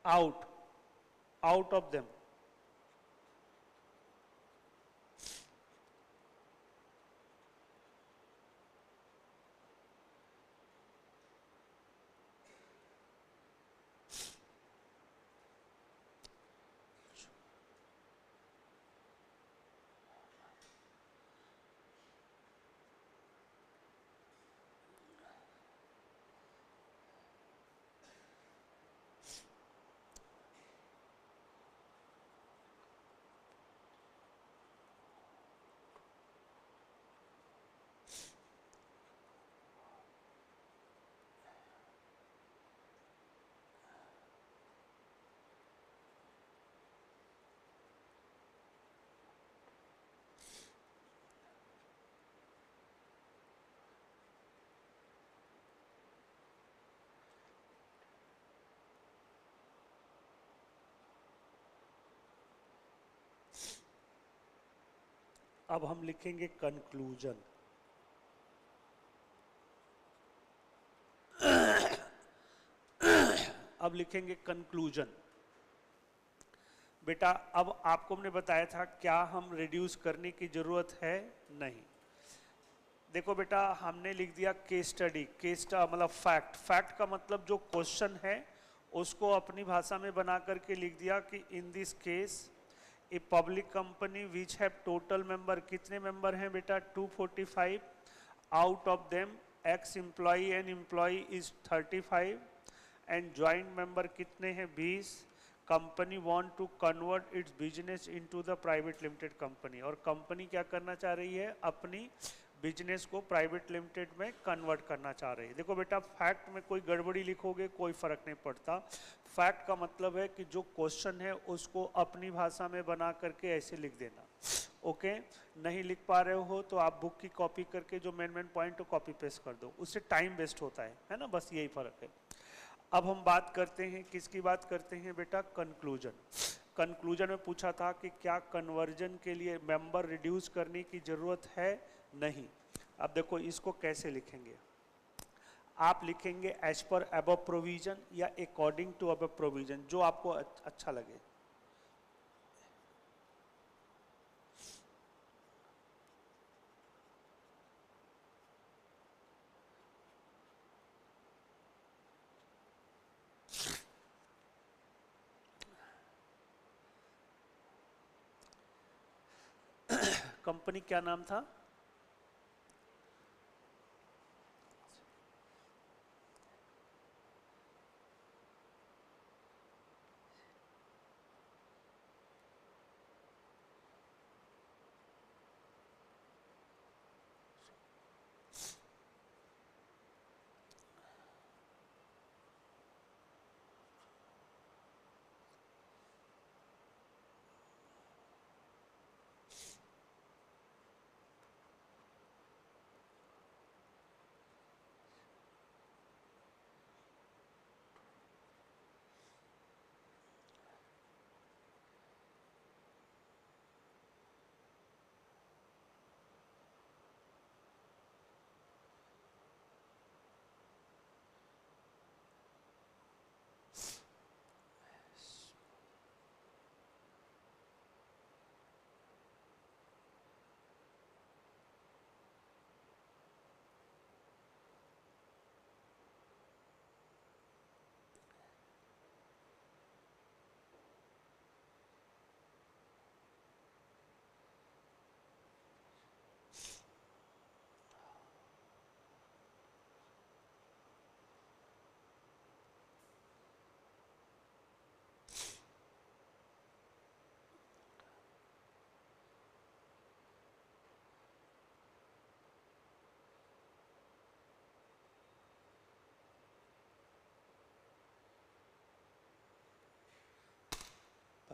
आउट, आउट ऑफ देम। अब हम लिखेंगे कंक्लूजन। अब लिखेंगे कंक्लूजन। बेटा अब आपको हमने बताया था क्या हम रिड्यूस करने की जरूरत है, नहीं। देखो बेटा हमने लिख दिया केस स्टडी। केस मतलब फैक्ट। फैक्ट का मतलब जो क्वेश्चन है उसको अपनी भाषा में बना करके लिख दिया कि in this case a public company which have total member, कितने मेंबर हैं बेटा, 245। Out of them ex employee and employee is 35 and joint member कितने हैं, 20। Company want to convert its business into the private limited company, और कंपनी क्या करना चाह रही है, अपनी बिजनेस को प्राइवेट लिमिटेड में कन्वर्ट करना चाह रही है। देखो बेटा फैक्ट में कोई गड़बड़ी लिखोगे कोई फर्क नहीं पड़ता। फैक्ट का मतलब है कि जो क्वेश्चन है उसको अपनी भाषा में बना करके ऐसे लिख देना। ओके नहीं लिख पा रहे हो तो आप बुक की कॉपी करके जो मेन मेन पॉइंट हो कॉपी पेस्ट कर दो, उससे टाइम वेस्ट होता है ना, बस यही फर्क है। अब हम बात करते हैं किसकी बात करते हैं बेटा, कंक्लूजन। कंक्लूजन में पूछा था कि क्या कन्वर्जन के लिए मेंबर रिड्यूस करने की जरूरत है, नहीं। अब देखो इसको कैसे लिखेंगे, आप लिखेंगे एज पर अबव प्रोविजन या अकॉर्डिंग टू अबव प्रोविजन, जो आपको अच्छा लगे। कंपनी क्या नाम था,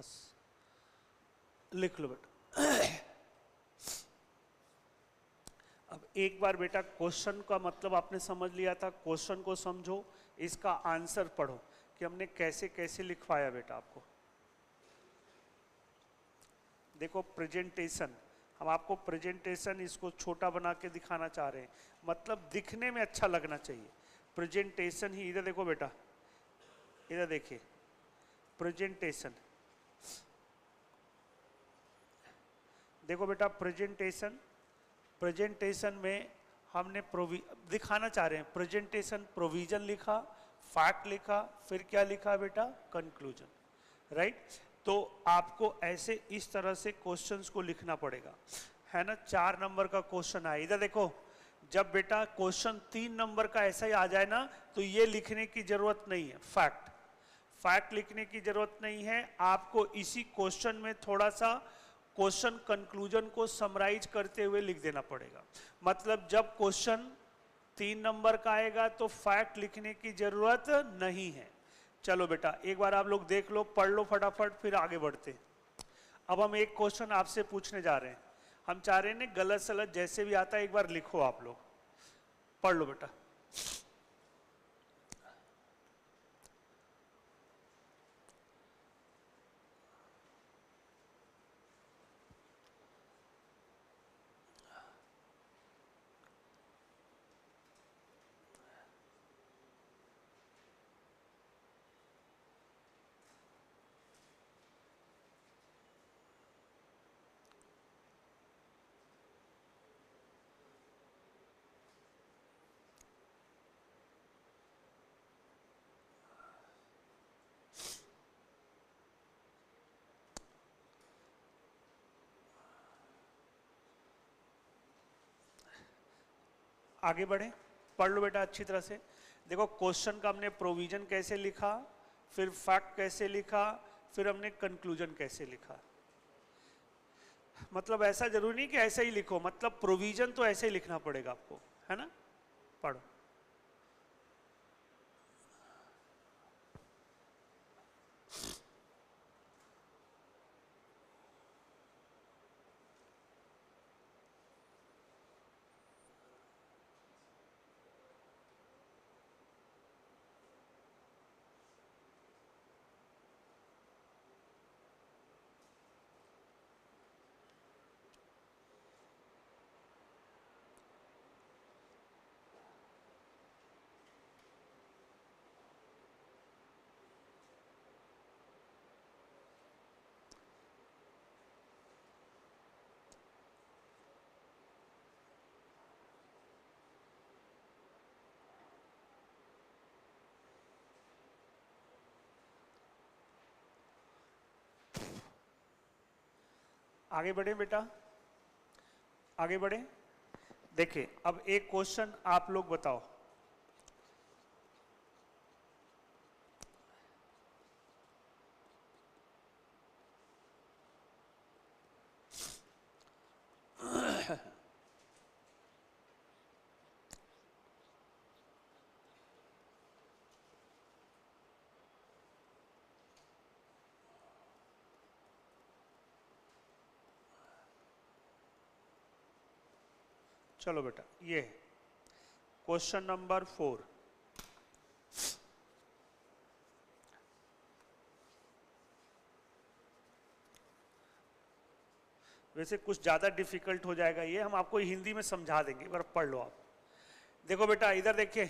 बस लिख लो बेटा। अब एक बार बेटा क्वेश्चन का मतलब आपने समझ लिया था, क्वेश्चन को समझो, इसका आंसर पढ़ो कि हमने कैसे कैसे लिखवाया बेटा आपको। देखो प्रेजेंटेशन, हम आपको प्रेजेंटेशन इसको छोटा बना के दिखाना चाह रहे हैं, मतलब दिखने में अच्छा लगना चाहिए। प्रेजेंटेशन ही, इधर देखो बेटा, इधर देखिए प्रेजेंटेशन, देखो बेटा प्रेजेंटेशन, प्रेजेंटेशन में हमने दिखाना चाह रहे हैं, प्रेजेंटेशन प्रोविजन लिखा, फैक्ट लिखा, फिर क्या लिखा बेटा, कंक्लूजन, राइट। तो आपको ऐसे इस तरह से क्वेश्चंस को लिखना पड़ेगा, है ना। 4 नंबर का क्वेश्चन आया, इधर देखो, जब बेटा क्वेश्चन 3 नंबर का ऐसा ही आ जाए ना, तो ये लिखने की जरूरत नहीं है, फैक्ट, फैक्ट लिखने की जरूरत नहीं है। आपको इसी क्वेश्चन में थोड़ा सा क्वेश्चन कंक्लूजन को समराइज करते हुए लिख देना पड़ेगा। मतलब जब क्वेश्चन 3 नंबर का आएगा तो फैक्ट लिखने की जरूरत नहीं है। चलो बेटा एक बार आप लोग देख लो, पढ़ लो फटाफट, फिर आगे बढ़ते। अब हम एक क्वेश्चन आपसे पूछने जा रहे हैं, हम चाह रहे हैं गलत सलत जैसे भी आता है एक बार लिखो, आप लोग पढ़ लो बेटा। आगे बढ़े, पढ़ लो बेटा अच्छी तरह से। देखो क्वेश्चन का हमने प्रोविजन कैसे लिखा, फिर फैक्ट कैसे लिखा, फिर हमने कंक्लूजन कैसे लिखा। मतलब ऐसा जरूरी नहीं कि ऐसे ही लिखो, मतलब प्रोविजन तो ऐसे ही लिखना पड़ेगा आपको, है ना। पढ़ो। आगे बढ़े बेटा, आगे बढ़े। देखिए अब एक क्वेश्चन आप लोग बताओ, चलो बेटा ये क्वेश्चन नंबर 4। वैसे कुछ ज्यादा डिफिकल्ट हो जाएगा ये, हम आपको हिंदी में समझा देंगे, एक बार पढ़ लो आप। देखो बेटा इधर देखिए,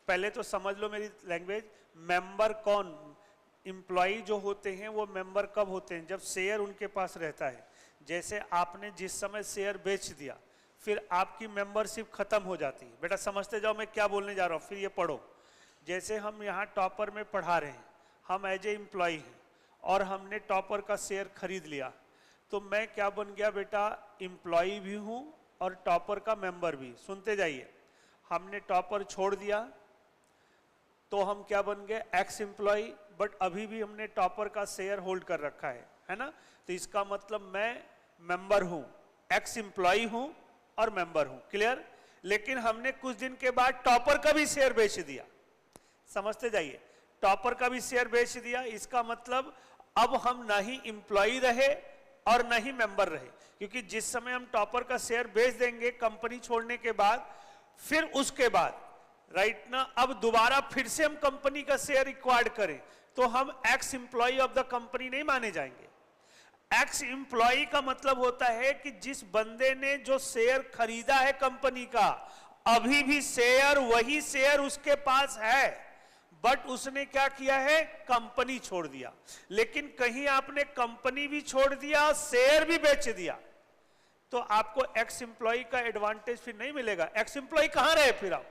पहले तो समझ लो मेरी लैंग्वेज। मेंबर कौन, एम्प्लॉई जो होते हैं वो मेंबर कब होते हैं, जब शेयर उनके पास रहता है। जैसे आपने जिस समय शेयर बेच दिया, फिर आपकी मेंबरशिप खत्म हो जाती है। बेटा समझते जाओ मैं क्या बोलने जा रहा हूँ, फिर ये पढ़ो। जैसे हम यहाँ टॉपर में पढ़ा रहे हैं, हम एज ए एम्प्लॉई हैं और हमने टॉपर का शेयर खरीद लिया, तो मैं क्या बन गया बेटा, एम्प्लॉई भी हूँ और टॉपर का मेंबर भी। सुनते जाइए, हमने टॉपर छोड़ दिया तो हम क्या बन गए, एक्स एम्प्लॉई, बट अभी भी हमने टॉपर का शेयर होल्ड कर रखा है ना। तो इसका मतलब मैं मेंबर हूं, एक्स एम्प्लॉई हूं और मेंबर हूं, क्लियर। लेकिन हमने कुछ दिन के बाद टॉपर का भी शेयर बेच दिया, समझते जाइए, टॉपर का भी शेयर बेच दिया। इसका मतलब अब हम ना ही इंप्लॉई रहे और ना ही मेंबर रहे, क्योंकि जिस समय हम टॉपर का शेयर बेच देंगे कंपनी छोड़ने के बाद, फिर उसके बाद राइट ना, अब दोबारा फिर से हम कंपनी का शेयर रिक्वायर्ड करें तो हम x employee of the company नहीं माने जाएंगे। एक्स इंप्लॉई का मतलब होता है कि जिस बंदे ने जो शेयर खरीदा है कंपनी का, अभी भी शेयर वही शेयर उसके पास है, बट उसने क्या किया है, कंपनी छोड़ दिया। लेकिन कहीं आपने कंपनी भी छोड़ दिया और शेयर भी बेच दिया, तो आपको एक्स इंप्लॉई का एडवांटेज फिर नहीं मिलेगा। एक्स इंप्लॉई कहां रहे फिर आप,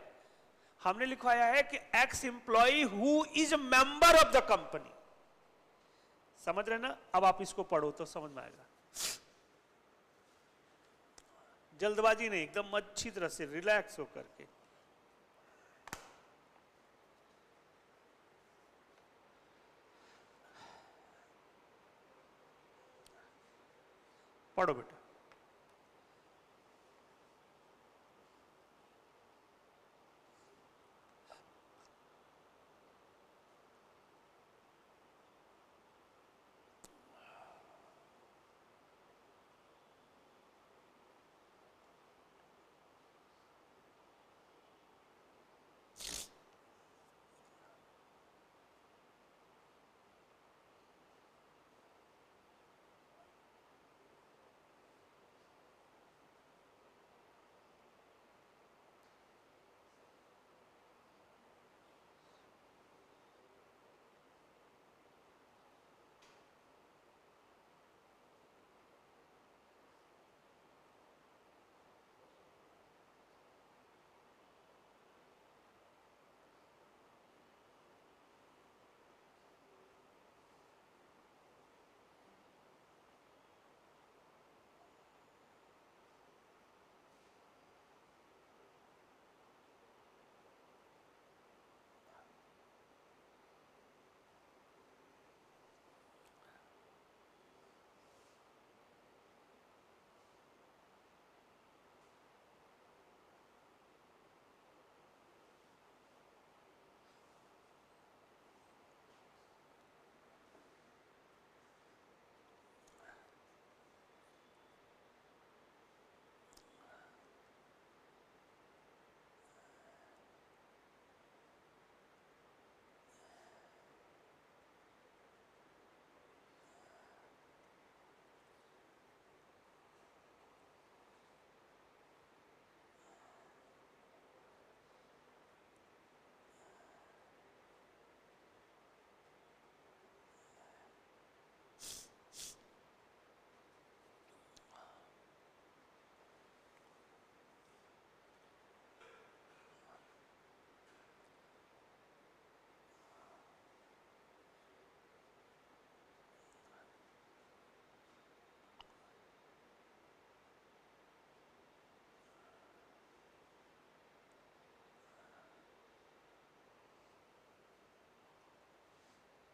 हमने लिखवाया है कि x employee who is member of the company. समझ रहे ना? अब आप इसको पढ़ो तो समझ में आएगा, जल्दबाजी नहीं, एकदम अच्छी तरह से रिलैक्स होकर के। पढ़ो बेटा।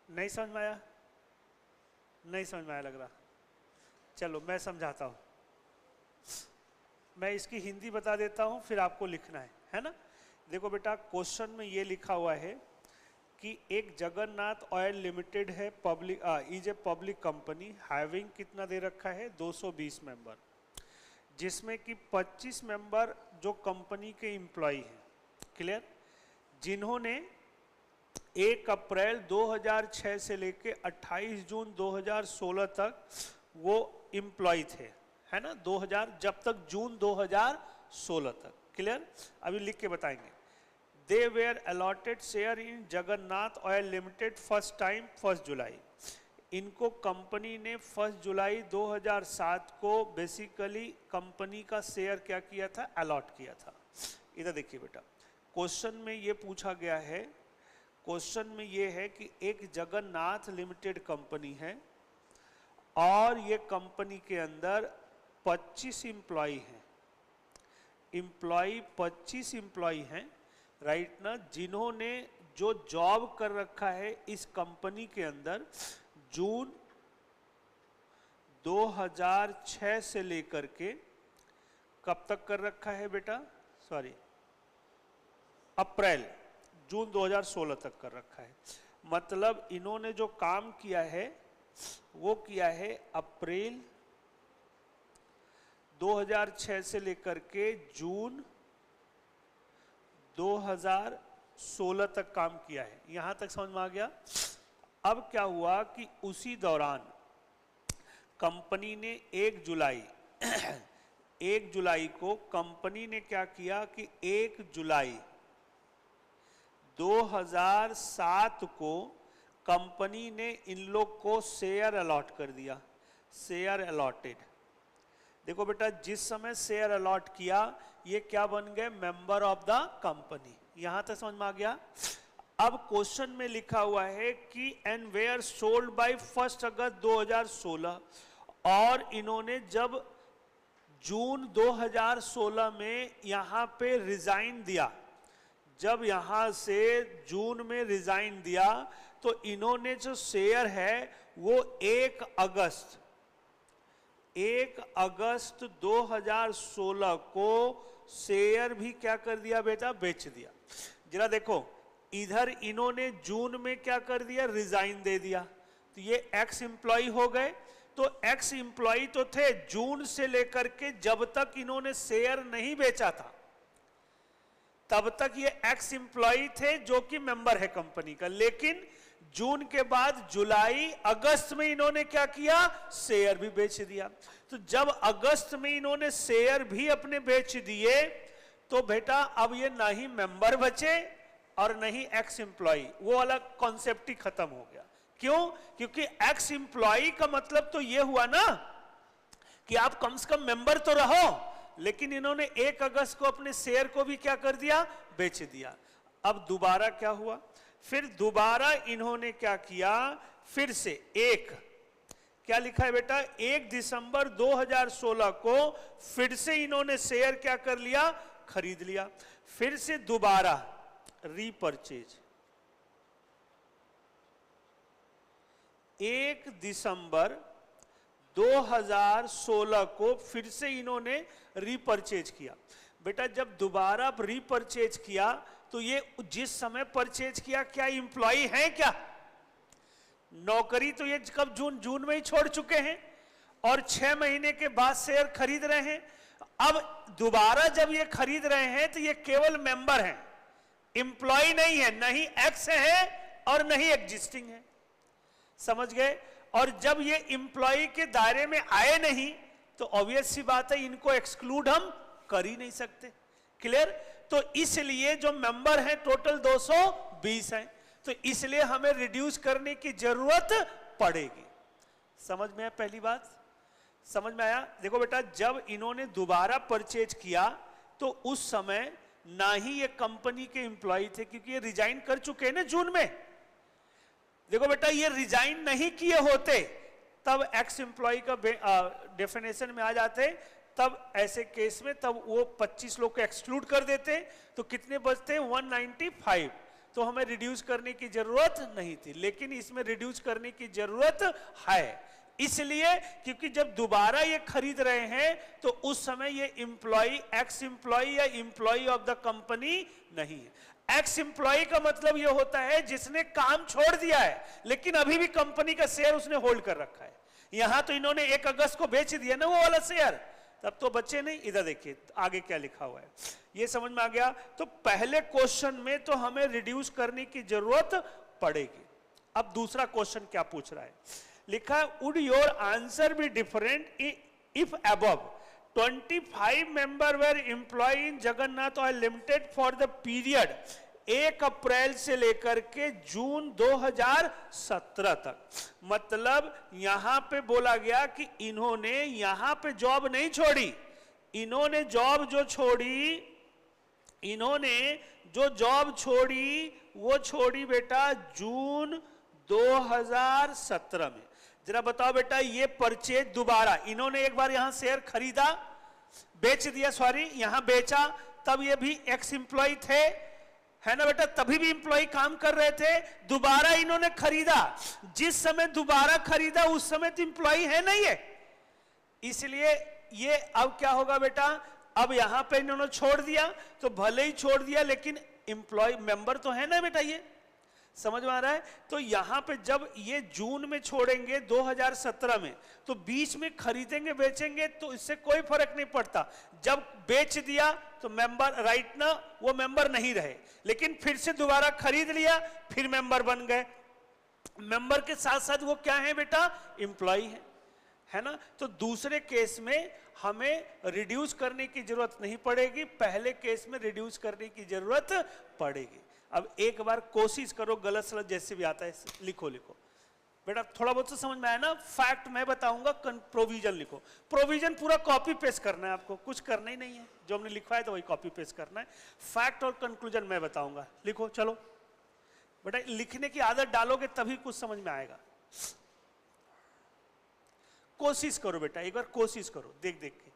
नहीं समझ में आया? नहीं समझ में आया लग रहा। चलो मैं समझाता हूं, मैं इसकी हिंदी बता देता हूं, फिर आपको लिखना है ना? देखो बेटा, क्वेश्चन में ये लिखा हुआ है कि एक जगन्नाथ ऑयल लिमिटेड है, public is a public company having, कितना दे रखा है, 220 मेंबर, जिसमें कि 25 मेंबर जो कंपनी के एम्प्लॉय हैं, क्लियर, जिन्होंने 1 अप्रैल 2006 से लेके 28 जून 2016 तक वो एम्प्लॉय थे, है ना, 2000 जब तक जून 2016 तक, क्लियर। अभी लिख के बताएंगे। They were allotted share in Jagannath oil limited first time 1 July. इनको कंपनी ने 1 जुलाई 2007 को बेसिकली कंपनी का शेयर क्या किया था, अलॉट किया था। इधर देखिए बेटा, क्वेश्चन में ये पूछा गया है, क्वेश्चन में ये है कि एक जगन्नाथ लिमिटेड कंपनी है और ये कंपनी के अंदर 25 एम्प्लॉय हैं, एम्प्लॉय 25 एम्प्लॉय हैं, राइट ना, जिन्होंने जो जॉब कर रखा है इस कंपनी के अंदर जून 2006 से लेकर के कब तक कर रखा है बेटा, सॉरी अप्रैल जून 2016 तक कर रखा है। मतलब इन्होंने जो काम किया है वो किया है अप्रैल 2006 से लेकर के जून 2016 तक काम किया है। यहां तक समझ में आ गया। अब क्या हुआ कि उसी दौरान कंपनी ने 1 जुलाई को कंपनी ने क्या किया कि 1 जुलाई 2007 को कंपनी ने इन लोग को शेयर अलॉट कर दिया, शेयर अलॉटेड। देखो बेटा, जिस समय शेयर अलॉट किया ये क्या बन गए, मेंबर ऑफ द कंपनी। यहां तक समझ में आ गया। अब क्वेश्चन में लिखा हुआ है कि एंड वेयर सोल्ड बाय 1 अगस्त 2016, और इन्होंने जब जून 2016 में यहां पे रिजाइन दिया, जब यहां से जून में रिजाइन दिया तो इन्होंने जो शेयर है वो 1 अगस्त 2016 को शेयर भी क्या कर दिया बेटा, बेच दिया। जरा देखो, इधर इन्होंने जून में क्या कर दिया, रिजाइन दे दिया, तो ये एक्स एम्प्लॉय हो गए। तो एक्स एम्प्लॉय तो थे जून से लेकर के जब तक इन्होंने शेयर नहीं बेचा था तब तक ये एक्स एम्प्लॉय थे जो कि मेंबर है कंपनी का। लेकिन जून के बाद जुलाई अगस्त में इन्होंने क्या किया, शेयर भी बेच दिया। तो जब अगस्त में इन्होंने शेयर भी अपने बेच दिए तो बेटा अब ये ना ही मेंबर बचे और नहीं एक्स एम्प्लॉय, वो अलग कॉन्सेप्ट ही खत्म हो गया। क्यों? क्योंकि एक्स एम्प्लॉय का मतलब तो ये हुआ ना कि आप कम से कम मेंबर तो रहो, लेकिन इन्होंने 1 अगस्त को अपने शेयर को भी क्या कर दिया, बेच दिया। अब दोबारा क्या हुआ, फिर दोबारा इन्होंने क्या किया, फिर से क्या लिखा है बेटा, 1 दिसंबर 2016 को फिर से इन्होंने शेयर क्या कर लिया, खरीद लिया। फिर से दोबारा रीपरचेज 1 दिसंबर 2016 को फिर से इन्होंने रीपरचेज किया। बेटा जब दोबारा रीपरचेज किया तो ये जिस समय परचेज किया, क्या इंप्लॉई है क्या, नौकरी तो ये कब जून में ही छोड़ चुके हैं और 6 महीने के बाद शेयर खरीद रहे हैं। अब दोबारा जब ये खरीद रहे हैं तो ये केवल मेंबर हैं, इंप्लॉय नहीं है, नहीं एक्स है और नहीं एग्जिस्टिंग है। समझ गए? और जब ये इंप्लॉय के दायरे में आए नहीं तो ऑब्वियस सी बात है इनको एक्सक्लूड हम कर ही नहीं सकते। क्लियर? तो इसलिए जो मेंबर हैं टोटल 220 हैं, तो इसलिए हमें रिड्यूस करने की जरूरत पड़ेगी। समझ में आया? पहली बात समझ में आया? देखो बेटा, जब इन्होंने दोबारा परचेज किया तो उस समय ना ही ये कंपनी के एम्प्लॉय थे, क्योंकि ये रिजाइन कर चुके हैं ना जून में। देखो बेटा, ये रिजाइन नहीं किए होते तब एक्स एम्प्लॉय का डेफिनेशन में आ जाते, तब ऐसे केस में तब वो 25 लोग को एक्सक्लूड कर देते, तो कितने बचते? 195। तो हमें रिड्यूस करने की जरूरत नहीं थी, लेकिन इसमें रिड्यूस करने की जरूरत है। इसलिए क्योंकि जब दोबारा ये खरीद रहे हैं तो उस समय ये इंप्लॉय एक्स इंप्लॉय या इंप्लॉय ऑफ द कंपनी नहीं है। एक्स इंप्लॉय का मतलब ये होता है जिसने काम छोड़ दिया है लेकिन अभी भी कंपनी का शेयर उसने होल्ड कर रखा है। यहां तो इन्होंने 1 अगस्त को बेच दिया ना वो वाला शेयर, तब तो बचे नहीं। इधर देखिए आगे क्या लिखा हुआ है, ये समझ में आ गया? तो पहले क्वेश्चन में तो हमें रिड्यूस करने की जरूरत पड़ेगी। अब दूसरा क्वेश्चन क्या पूछ रहा है, लिखा है would your answer be different if above 25 member were employ in Jagannath oil limited for the period 1 April से लेकर के जून 2017 तक। मतलब यहां पे बोला गया कि इन्होंने यहां पे जॉब नहीं छोड़ी, इन्होंने जॉब जो छोड़ी वो छोड़ी बेटा जून 2017 में। जरा बताओ बेटा, ये परचेज दोबारा इन्होंने एक बार यहां शेयर खरीदा, बेच दिया, सॉरी यहां बेचा, तब ये भी एक्स एम्प्लॉय थे, है ना बेटा, तभी भी एम्प्लॉय काम कर रहे थे। दोबारा इन्होंने खरीदा, जिस समय दोबारा खरीदा उस समय तो एम्प्लॉय है नहीं है, इसलिए ये अब क्या होगा बेटा, अब यहां पे इन्होंने छोड़ दिया तो भले ही छोड़ दिया लेकिन एम्प्लॉय मेंबर तो है ना बेटा ये, समझ में आ रहा है? तो यहां पे जब ये जून में छोड़ेंगे 2017 में, तो बीच में खरीदेंगे बेचेंगे तो इससे कोई फर्क नहीं पड़ता। जब बेच दिया तो मेंबर राइट ना, वो मेंबर नहीं रहे, लेकिन फिर से दोबारा खरीद लिया, फिर मेंबर बन गए। मेंबर के साथ साथ वो क्या है बेटा? एम्प्लॉय है ना? तो दूसरे केस में हमें रिड्यूस करने की जरूरत नहीं पड़ेगी, पहले केस में रिड्यूस करने की जरूरत पड़ेगी। अब एक बार कोशिश करो, गलत सलत जैसे भी आता है लिखो लिखो बेटा, थोड़ा बहुत तो समझ में आया ना? फैक्ट मैं बताऊंगा, प्रोविजन लिखो। प्रोविजन पूरा कॉपी पेस्ट करना है आपको, कुछ करना ही नहीं है, जो हमने लिखा है तो वही कॉपी पेस्ट करना है। फैक्ट और कंक्लूजन मैं बताऊंगा, लिखो। चलो बेटा, लिखने की आदत डालोगे तभी कुछ समझ में आएगा। कोशिश करो बेटा, एक बार कोशिश करो, देख देख के।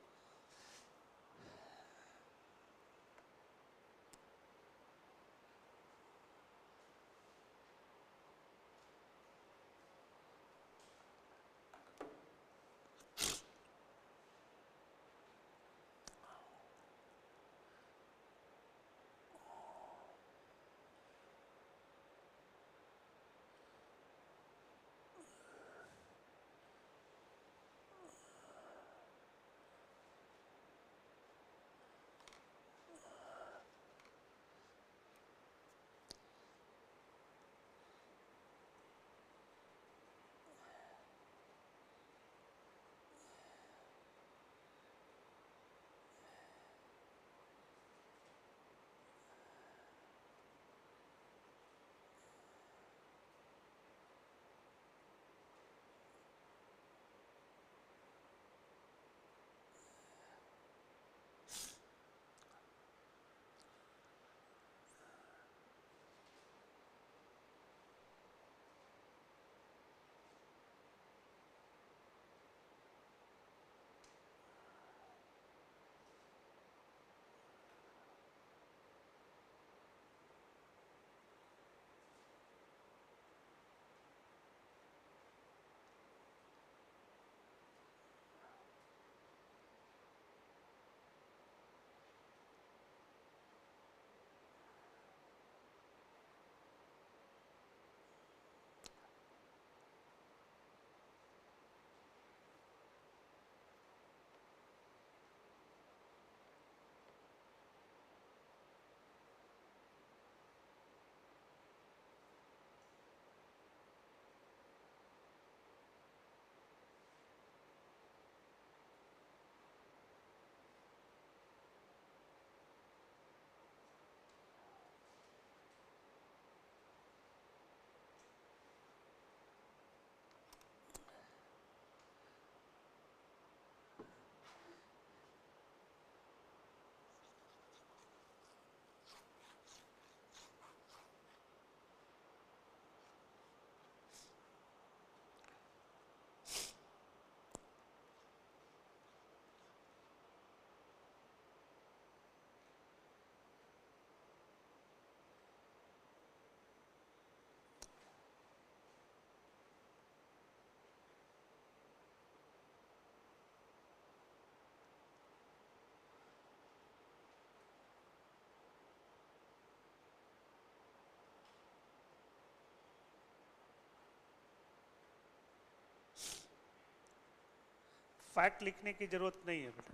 फैक्ट लिखने की जरूरत नहीं है बेटा,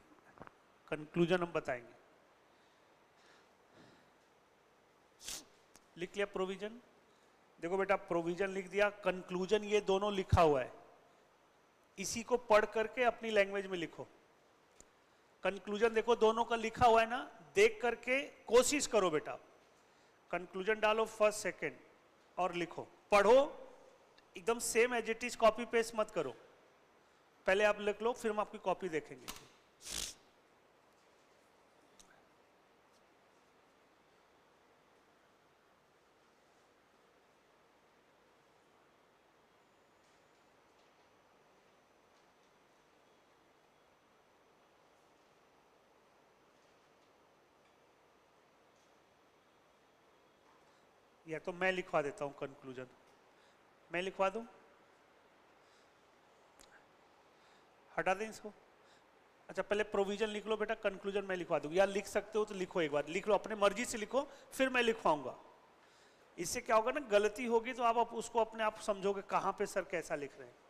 कंक्लूजन हम बताएंगे। लिख लिया प्रोविजन? देखो बेटा, प्रोविजन लिख दिया, कंक्लूजन ये दोनों लिखा हुआ है, इसी को पढ़ करके अपनी लैंग्वेज में लिखो। कंक्लूजन देखो दोनों का लिखा हुआ है ना, देख करके कोशिश करो बेटा, कंक्लूजन डालो फर्स्ट सेकंड और लिखो, पढ़ो, एकदम same as it is copy paste मत करो। पहले आप लिख लो, फिर हम आपकी कॉपी देखेंगे। या तो मैं लिखवा देता हूं कंक्लूजन, मैं लिखवा दूं, हटा दें इसको। अच्छा पहले प्रोविजन लिख लो बेटा, कंक्लूजन मैं लिखवा दूंगा, या लिख सकते हो तो लिखो, एक बार लिख लो, अपने मर्जी से लिखो, फिर मैं लिखवाऊंगा। इससे क्या होगा ना, गलती होगी तो आप उसको अपने आप समझोगे कहां पे सर कैसा लिख रहे हैं।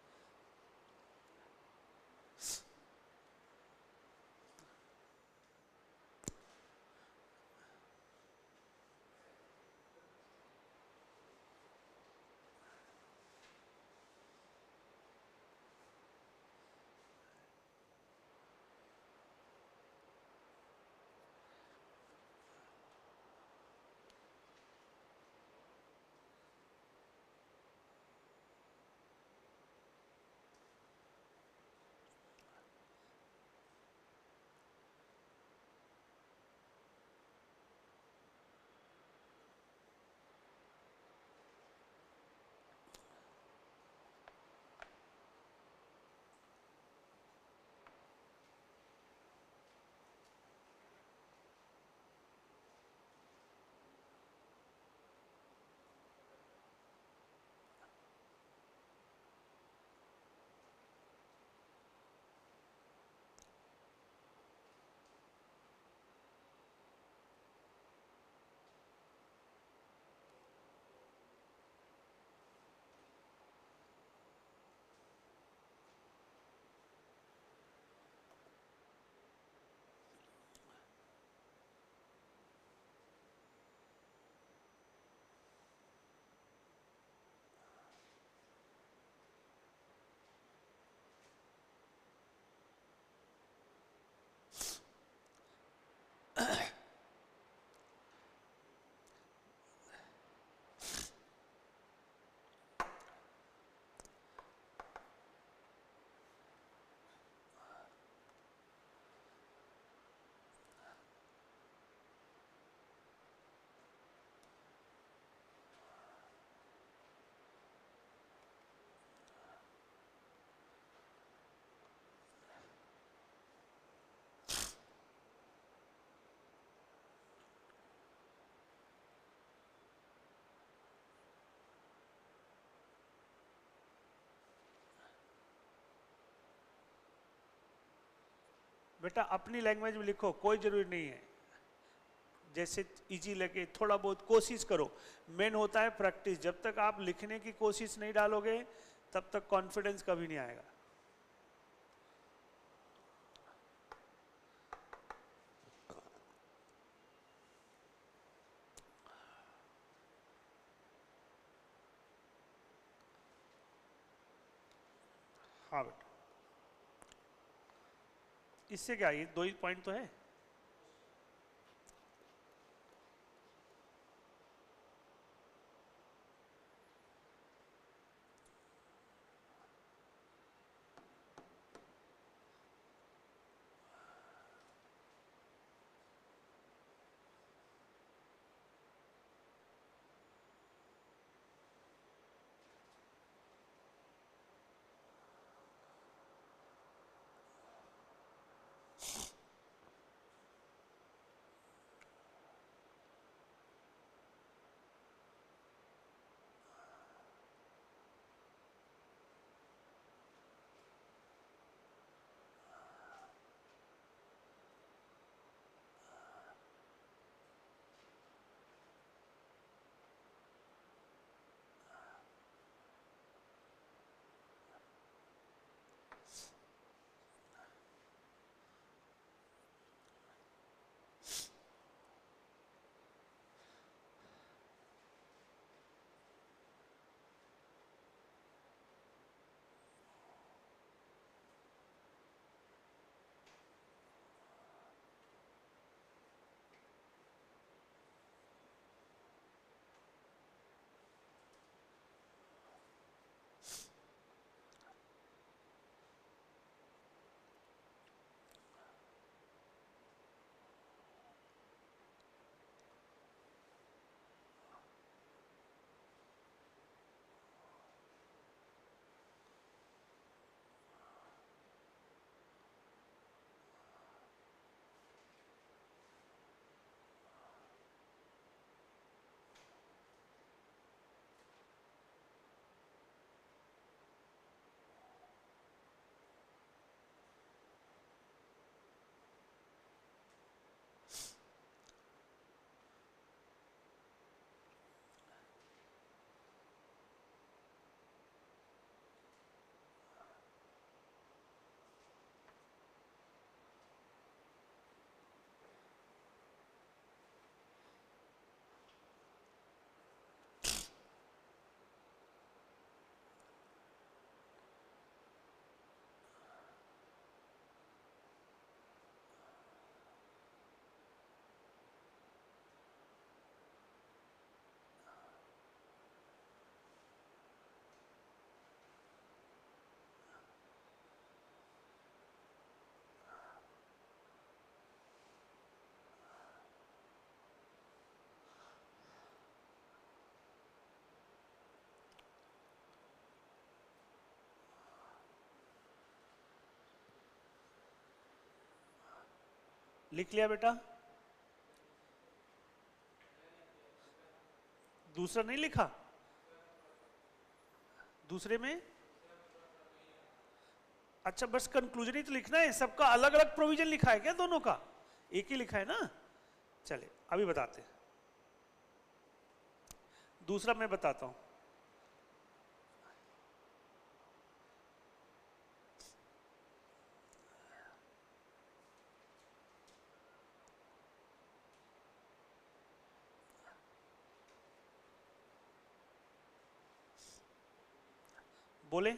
बेटा अपनी लैंग्वेज में लिखो, कोई जरूरी नहीं है, जैसे इजी लगे थोड़ा बहुत कोशिश करो। मेन होता है प्रैक्टिस, जब तक आप लिखने की कोशिश नहीं डालोगे तब तक कॉन्फिडेंस कभी नहीं आएगा। हाँ बेटा, इससे क्या, ये 2 ही पॉइंट तो है। लिख लिया बेटा? दूसरा नहीं लिखा? दूसरे में अच्छा बस कंक्लूजन ही तो लिखना है, सबका अलग अलग प्रोविजन लिखा है क्या? दोनों का एक ही लिखा है ना? चले अभी बताते हैं। दूसरा मैं बताता हूं। बोले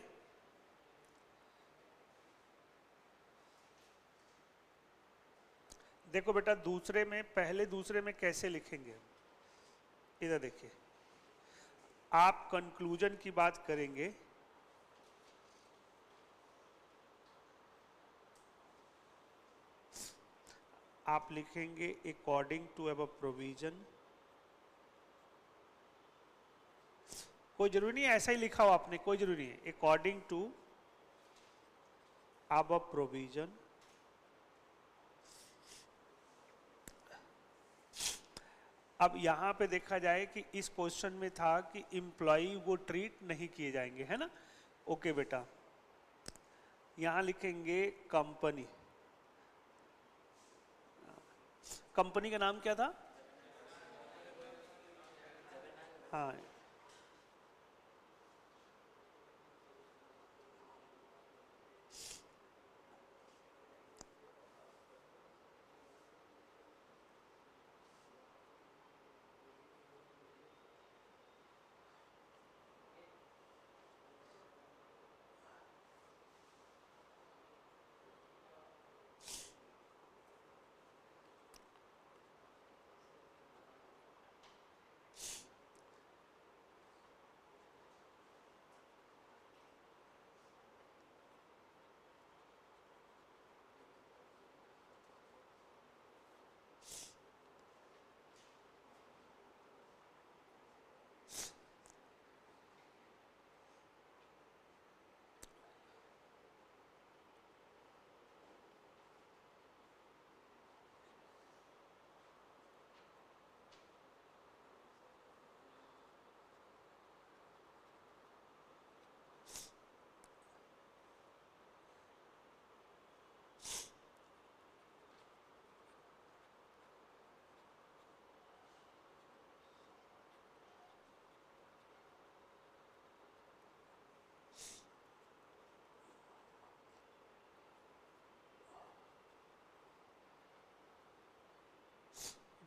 देखो बेटा, दूसरे में पहले दूसरे में कैसे लिखेंगे? इधर देखिए, आप कंक्लूजन की बात करेंगे, आप लिखेंगे अकॉर्डिंग टू अबव प्रोविजन। कोई जरूरी नहीं है ऐसा ही लिखा हो आपने, कोई जरूरी नहीं है, अकॉर्डिंग टू अबव प्रोविजन अब यहां पे देखा जाए कि इस क्वेश्चन में था कि इंप्लॉई वो ट्रीट नहीं किए जाएंगे, है ना? ओके बेटा, यहां लिखेंगे कंपनी। कंपनी का नाम क्या था? हाँ, –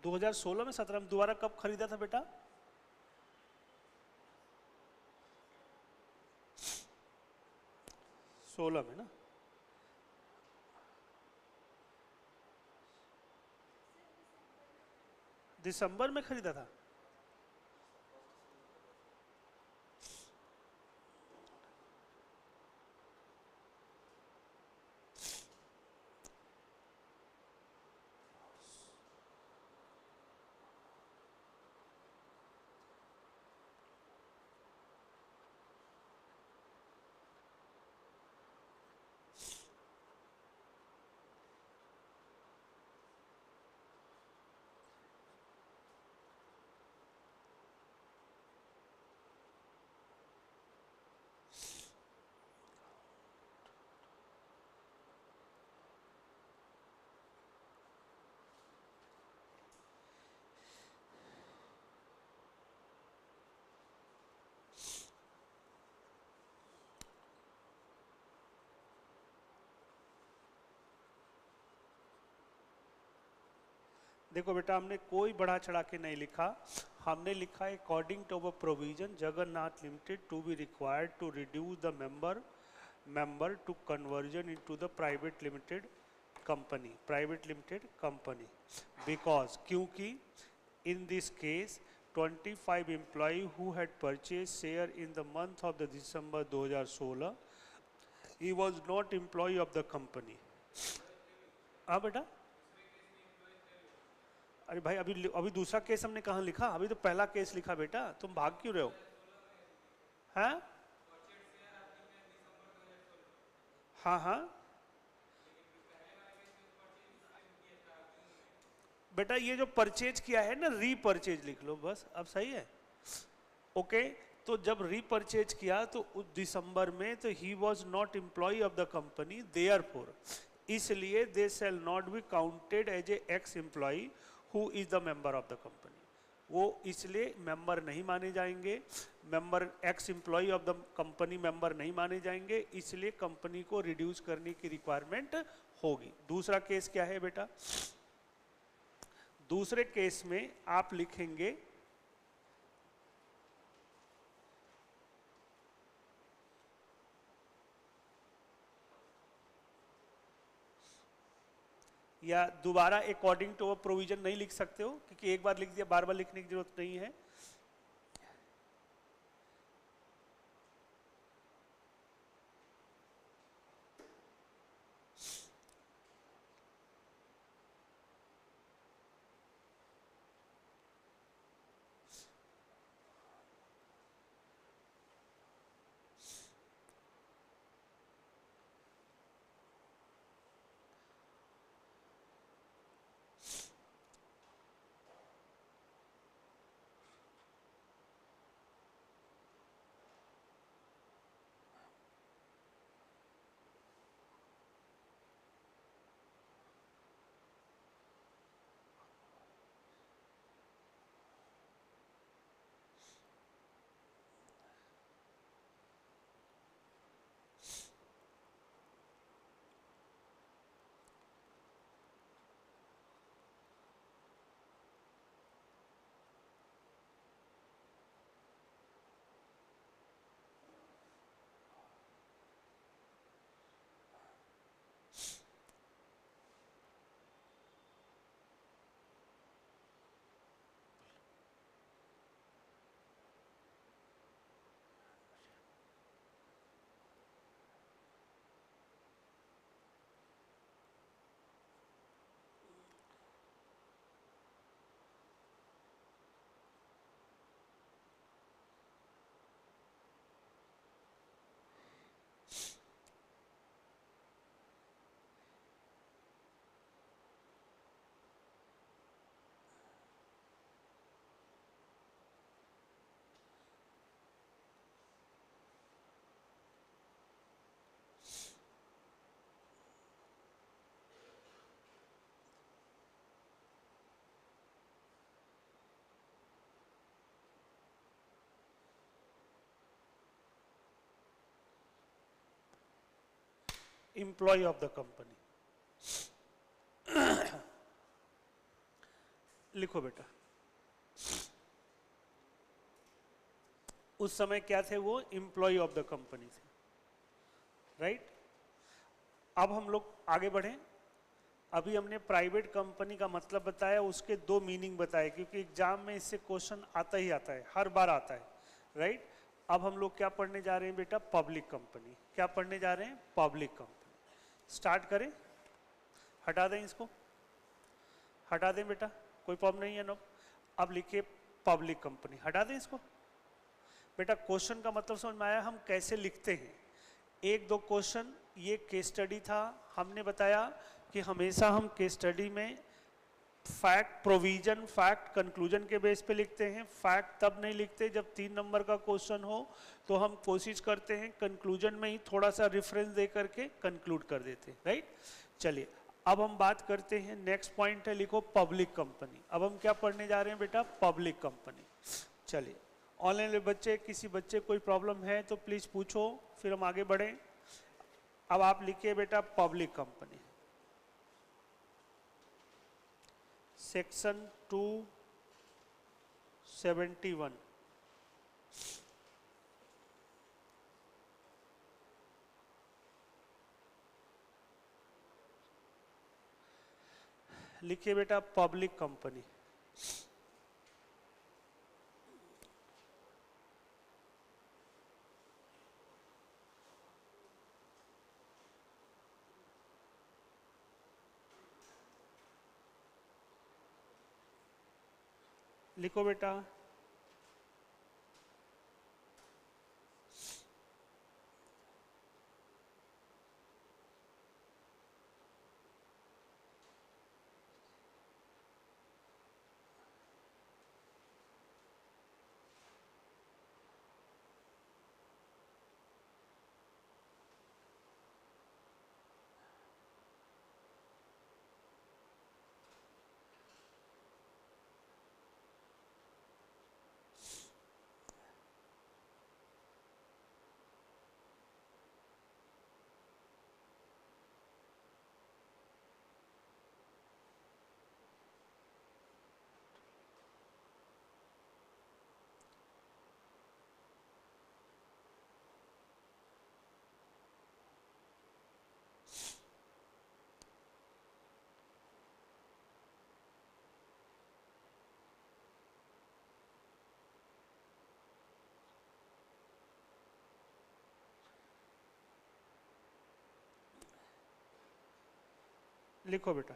2016 में 17 में दोबारा कब खरीदा था बेटा? 16 में ना? दिसंबर में खरीदा था। देखो बेटा, हमने कोई बढ़ा चढ़ा के नहीं लिखा, हमने लिखा है according to our provision Jagannath limited to be required to reduce the member to conversion into the private limited company because क्योंकि in this case 25 employee who had purchased share in the month of the December 2016 he was not employee of the company। हाँ बेटा, अरे भाई अभी अभी दूसरा केस हमने कहाँ लिखा? अभी तो पहला केस लिखा बेटा, तुम भाग क्यों रहे हो? हैं? हाँ हाँ, बेटा ये जो परचेज किया है ना, रीपरचेज लिख लो बस, अब सही है। ओके, तो जब रीपरचेज किया तो उस दिसंबर में, तो he was not employ of the company, therefore, इसलिए they shall not be counted as a ex employ who is the member of the company, वो इसलिए मेंबर नहीं माने जाएंगे, member ex employ of the company member नहीं माने जाएंगे, इसलिए कंपनी को रिड्यूस करने की रिक्वायरमेंट होगी। दूसरा केस क्या है बेटा? दूसरे केस में आप लिखेंगे या दोबारा अकॉर्डिंग टू प्रोविजन नहीं लिख सकते हो, क्योंकि एक बार लिख दिया बार बार लिखने की जरूरत नहीं है। एम्प्लॉय ऑफ द कंपनी लिखो बेटा। उस समय क्या थे वो? एम्प्लॉय ऑफ द कंपनी थे, राइट। अब हम लोग आगे बढ़ें। अभी हमने प्राइवेट कंपनी का मतलब बताया, उसके दो मीनिंग बताए, क्योंकि एग्जाम में इससे क्वेश्चन आता ही आता है, हर बार आता है, राइट। अब हम लोग क्या पढ़ने जा रहे हैं बेटा? Public company. क्या पढ़ने जा रहे हैं? Public company. स्टार्ट करें, हटा दें इसको, हटा दें बेटा, कोई प्रॉब्लम नहीं है ना। अब लिखिए पब्लिक कंपनी, हटा दें इसको। बेटा क्वेश्चन का मतलब समझ में आया, हम कैसे लिखते हैं। एक दो क्वेश्चन, ये केस स्टडी था, हमने बताया कि हमेशा हम केस स्टडी में फैक्ट, प्रोविजन, फैक्ट, कंक्लूजन के बेस पे लिखते हैं। फैक्ट तब नहीं लिखते जब 3 नंबर का क्वेश्चन हो, तो हम कोशिश करते हैं कंक्लूजन में ही थोड़ा सा रेफरेंस दे करके कंक्लूड कर देते हैं, राइट। चलिए अब हम बात करते हैं, नेक्स्ट पॉइंट है, लिखो पब्लिक कंपनी। अब हम क्या पढ़ने जा रहे हैं बेटा? Public company. चलिए ऑनलाइन बच्चे, किसी बच्चे कोई प्रॉब्लम है तो प्लीज पूछो, फिर हम आगे बढ़ें। अब आप लिखिए बेटा पब्लिक कंपनी, सेक्शन 271। लिखिए बेटा पब्लिक कंपनी। लिखो बेटा लिखो बेटा।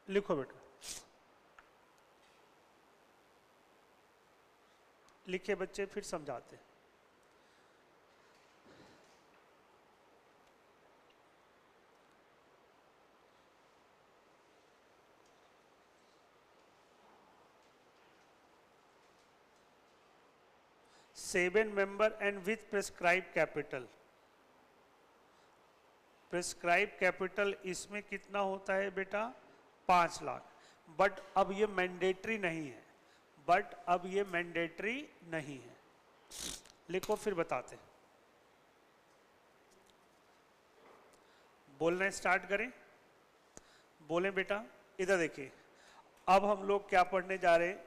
लिखो बेटा। लिखे बच्चे, फिर समझाते। Seven member and with prescribe capital. Prescribe capital इसमें कितना होता है बेटा? 5 लाख। बट अब ये मैंडेटरी नहीं है, बट अब ये मैंडेटरी नहीं है। लिखो फिर बताते। बोलना स्टार्ट करें। बोले बेटा। इधर देखिए, अब हम लोग क्या पढ़ने जा रहे हैं?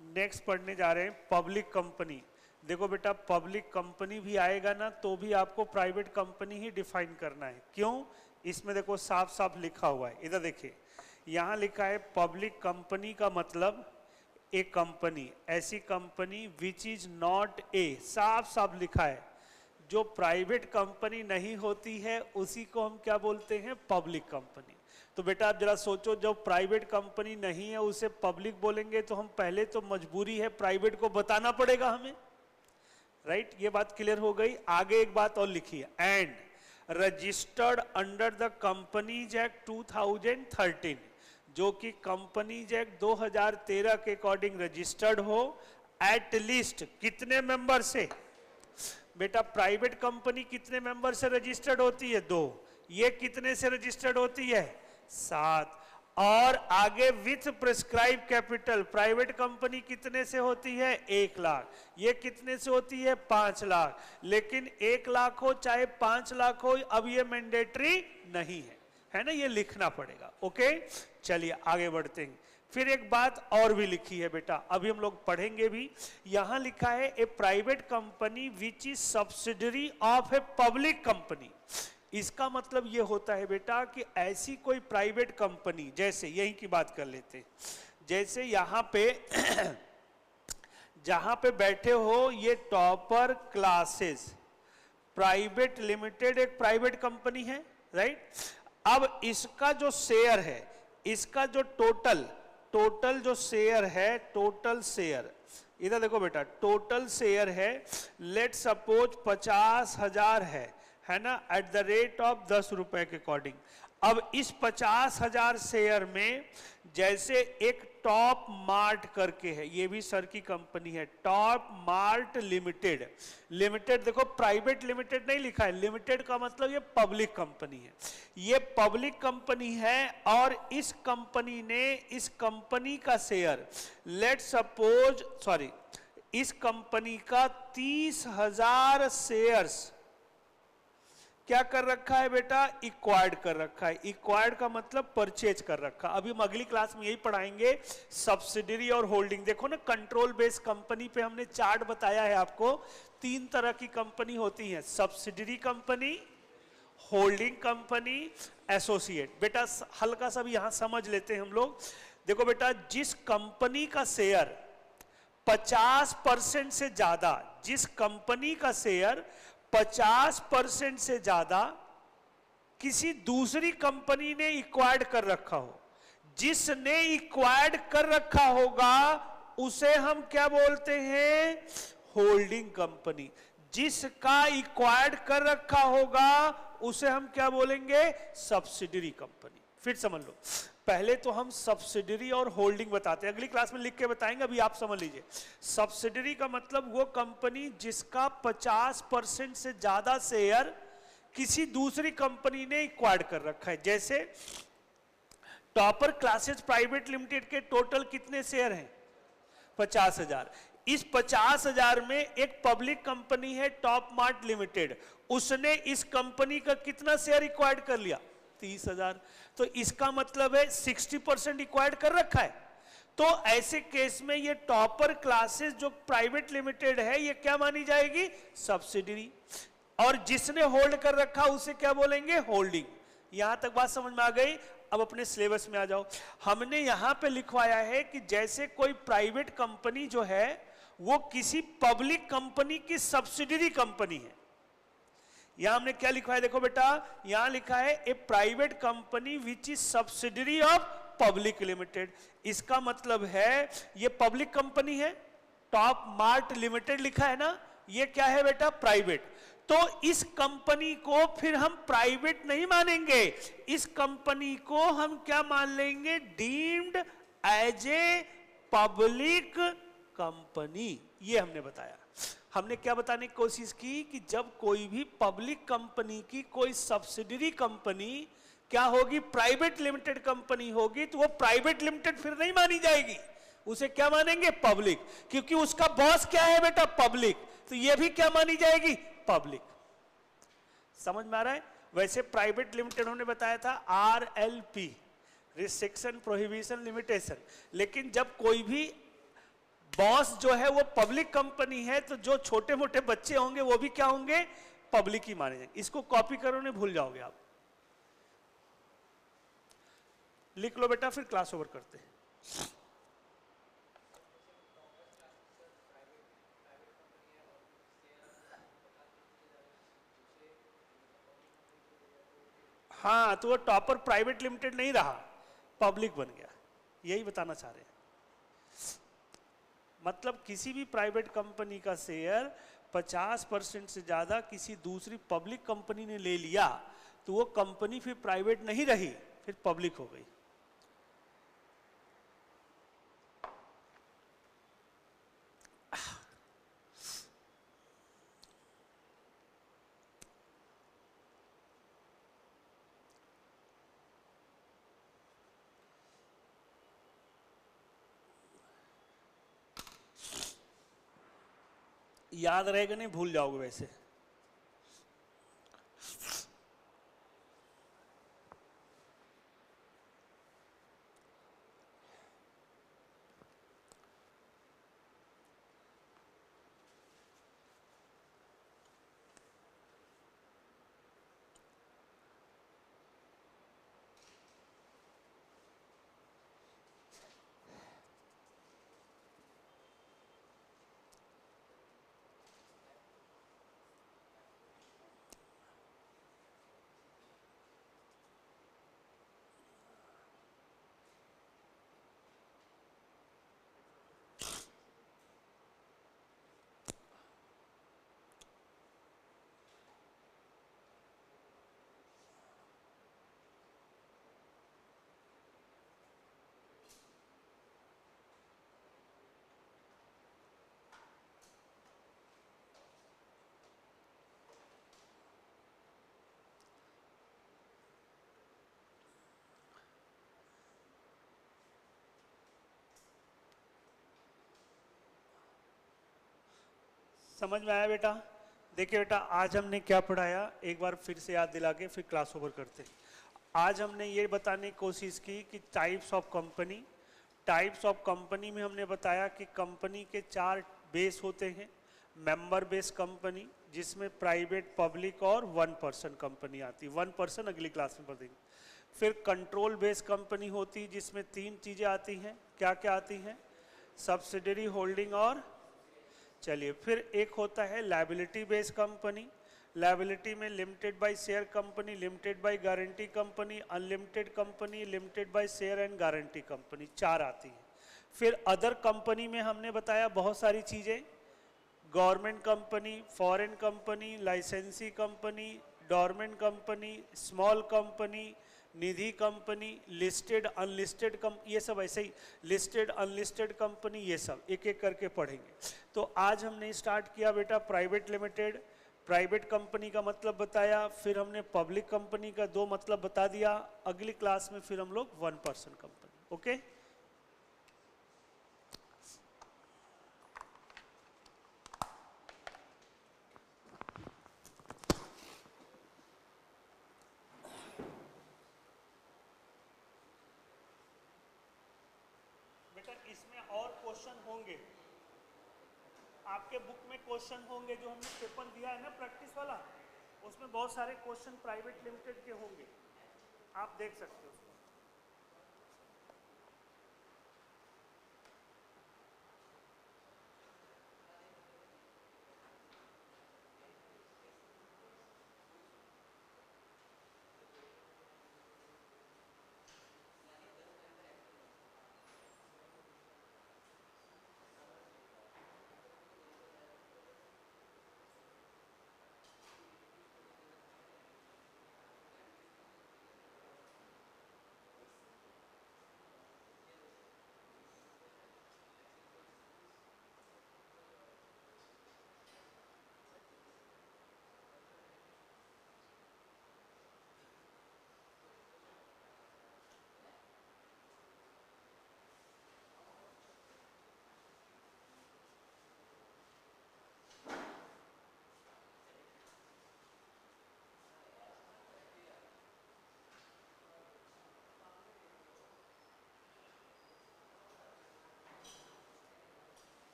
नेक्स्ट पढ़ने जा रहे हैं पब्लिक कंपनी। देखो बेटा, पब्लिक कंपनी भी आएगा ना तो भी आपको प्राइवेट कंपनी ही डिफाइन करना है। क्यों? इसमें देखो साफ साफ लिखा हुआ है। इधर देखिए, यहां लिखा है पब्लिक कंपनी का मतलब ए कंपनी, ऐसी company which is not a, साफ साफ लिखा है। जो प्राइवेट कंपनी नहीं होती है उसी को हम क्या बोलते हैं? Public company. तो बेटा आप जरा सोचो, जब प्राइवेट कंपनी नहीं है उसे पब्लिक बोलेंगे तो हम पहले तो मजबूरी है प्राइवेट को बताना पड़ेगा हमें, राइट? ये बात क्लियर हो गई। आगे एक बात और लिखी है, and registered under the companies act 2013, जो कि कंपनीज एक्ट 2013 के अकॉर्डिंग रजिस्टर्ड हो। एट लीस्ट कितने मेंबर से? बेटा प्राइवेट कंपनी कितने मेंबर से रजिस्टर्ड होती है? 2। ये कितने से रजिस्टर्ड होती है? 7। और आगे with prescribe capital, private company कितने से होती है? 1 लाख। ये कितने से होती है? 5 लाख। लेकिन 1 लाख हो चाहे 5 लाख हो, अब ये मैंडेटरी नहीं है ना? ये लिखना पड़ेगा। ओके, चलिए आगे बढ़ते हैं। फिर एक बात और भी लिखी है बेटा, अभी हम लोग पढ़ेंगे भी। यहां लिखा है a private company which is subsidiary of a public company. इसका मतलब यह होता है बेटा कि ऐसी कोई प्राइवेट कंपनी, जैसे यही की बात कर लेते, जैसे यहां पे जहां पे बैठे हो ये टॉपर क्लासेस प्राइवेट लिमिटेड एक प्राइवेट कंपनी है, राइट? अब इसका जो शेयर है, इसका जो टोटल जो शेयर है, टोटल शेयर, इधर देखो बेटा, टोटल शेयर है, लेट सपोज 50,000 है ना, एट द रेट ऑफ 10 रुपए के अकॉर्डिंग। अब इस 50,000 शेयर में जैसे एक टॉप मार्ट करके है, ये भी सर की कंपनी है, टॉप मार्ट लिमिटेड। लिमिटेड देखो, प्राइवेट लिमिटेड नहीं लिखा है, लिमिटेड का मतलब ये पब्लिक कंपनी है। ये पब्लिक कंपनी है और इस कंपनी ने, इस कंपनी का शेयर, लेट सपोज सॉरी, इस कंपनी का 30,000 शेयर्स क्या कर रखा है बेटा? इक्वायर्ड कर रखा है। इक्वायर्ड का मतलब परचेज कर रखा। अभी हम अगली क्लास में यही पढ़ाएंगे, सब्सिडरी और होल्डिंग। देखो ना, कंट्रोल बेस्ड कंपनी पे हमने चार्ट बताया है आपको। 3 तरह की कंपनी होती है, subsidiary company, holding company, associate. बेटा हल्का सा भी यहां समझ लेते हैं हम लोग। देखो बेटा, जिस कंपनी का शेयर 50% से ज्यादा, जिस कंपनी का शेयर 50% से ज्यादा किसी दूसरी कंपनी ने इक्वायर्ड कर रखा हो, जिसने इक्वायर्ड कर रखा होगा उसे हम क्या बोलते हैं, होल्डिंग कंपनी। जिसका इक्वायर्ड कर रखा होगा उसे हम क्या बोलेंगे, सब्सिडरी कंपनी। फिर समझ लो, पहले तो हम सब्सिडरी और होल्डिंग बताते हैं, अगली क्लास में लिख के बताएंगे, अभी आप समझ लीजिए। सब्सिडरी का मतलब वो कंपनी जिसका 50% से ज्यादा शेयर किसी दूसरी कंपनी ने इक्वायर्ड कर रखा है। जैसे टॉपर क्लासेस प्राइवेट लिमिटेड के टोटल कितने शेयर हैं, 50,000। इस 50,000 में एक पब्लिक कंपनी है टॉप मार्ट लिमिटेड, उसने इस कंपनी का कितना शेयर इक्वायर्ड कर लिया, 30,000। तो इसका मतलब है 60% इक्वायर्ड कर रखा है। तो ऐसे केस में ये टॉपर क्लासेस जो प्राइवेट लिमिटेड है ये क्या मानी जाएगी, सब्सिडरी। और जिसने होल्ड कर रखा उसे क्या बोलेंगे, होल्डिंग। यहां तक बात समझ में आ गई। अब अपने सिलेबस में आ जाओ। हमने यहां पे लिखवाया है कि जैसे कोई प्राइवेट कंपनी जो है वो किसी पब्लिक कंपनी की सब्सिडरी कंपनी है। यहां हमने क्या लिखा है, देखो बेटा, यहां लिखा है a private company which is subsidiary of public limited. इसका मतलब है ये पब्लिक कंपनी है, टॉप मार्ट लिमिटेड लिखा है ना, ये क्या है बेटा, प्राइवेट। तो इस कंपनी को फिर हम प्राइवेट नहीं मानेंगे, इस कंपनी को हम क्या मान लेंगे, deemed as a public company. ये हमने बताया। हमने क्या बताने की कोशिश की कि जब कोई भी पब्लिक कंपनी की कोई सब्सिडरी कंपनी क्या होगी, प्राइवेट लिमिटेड कंपनी होगी, तो वो प्राइवेट लिमिटेड फिर नहीं मानी जाएगी, उसे क्या मानेंगे, पब्लिक। क्योंकि उसका बॉस क्या है बेटा, पब्लिक, तो ये भी क्या मानी जाएगी, पब्लिक। समझ में आ रहा है। वैसे प्राइवेट लिमिटेड हमने बताया था RLP, रिस्ट्रिक्शन प्रोहिबिशन लिमिटेशन। लेकिन जब कोई भी बॉस जो है वो पब्लिक कंपनी है तो जो छोटे मोटे बच्चे होंगे वो भी क्या होंगे, पब्लिक ही माने जाएंगे। इसको कॉपी करो, नहीं भूल जाओगे आप। लिख लो बेटा, फिर क्लास ओवर करते हैं। हाँ, तो वो टॉपर प्राइवेट लिमिटेड नहीं रहा, पब्लिक बन गया, यही बताना चाह रहे हैं। मतलब किसी भी प्राइवेट कंपनी का शेयर 50% से ज्यादा किसी दूसरी पब्लिक कंपनी ने ले लिया तो वो कंपनी फिर प्राइवेट नहीं रही, फिर पब्लिक हो गई। याद रहेगा, नहीं भूल जाओगे वैसे। समझ में आया बेटा। देखिए बेटा, आज हमने क्या पढ़ाया, एक बार फिर से याद दिला के फिर क्लास ओवर करते हैं। आज हमने ये बताने की कोशिश की कि types of company. Types of company में हमने बताया कि कंपनी के 4 बेस होते हैं। मेंबर बेस कंपनी, जिसमें प्राइवेट, पब्लिक और 1 पर्सन कंपनी आती है। 1 पर्सन अगली क्लास में पढ़ देंगे। फिर कंट्रोल बेस कंपनी होती है, जिसमें 3 चीज़ें आती हैं। क्या क्या आती हैं, सब्सिडरी, होल्डिंग और, चलिए। फिर एक होता है लायबिलिटी बेस्ड कंपनी। लायबिलिटी में limited by share company, limited by guarantee company, unlimited company, limited by share and guarantee company, 4 आती हैं। फिर अदर कंपनी में हमने बताया बहुत सारी चीज़ें, government company, foreign company, licensee company, dormant company, small company, Nidhi company, listed unlisted ये सब ऐसे ही, लिस्टेड अनलिस्टेड कंपनी, ये सब एक एक करके पढ़ेंगे। तो आज हमने स्टार्ट किया बेटा प्राइवेट लिमिटेड, प्राइवेट कंपनी का मतलब बताया, फिर हमने पब्लिक कंपनी का 2 मतलब बता दिया। अगली क्लास में फिर हम लोग 1 पर्सन कंपनी। ओके, बेटा इसमें और क्वेश्चन होंगे, आपके बुक में क्वेश्चन होंगे जो हमने पेपर दिया है ना प्रैक्टिस वाला, उसमें बहुत सारे क्वेश्चन प्राइवेट लिमिटेड के होंगे, आप देख सकते हो।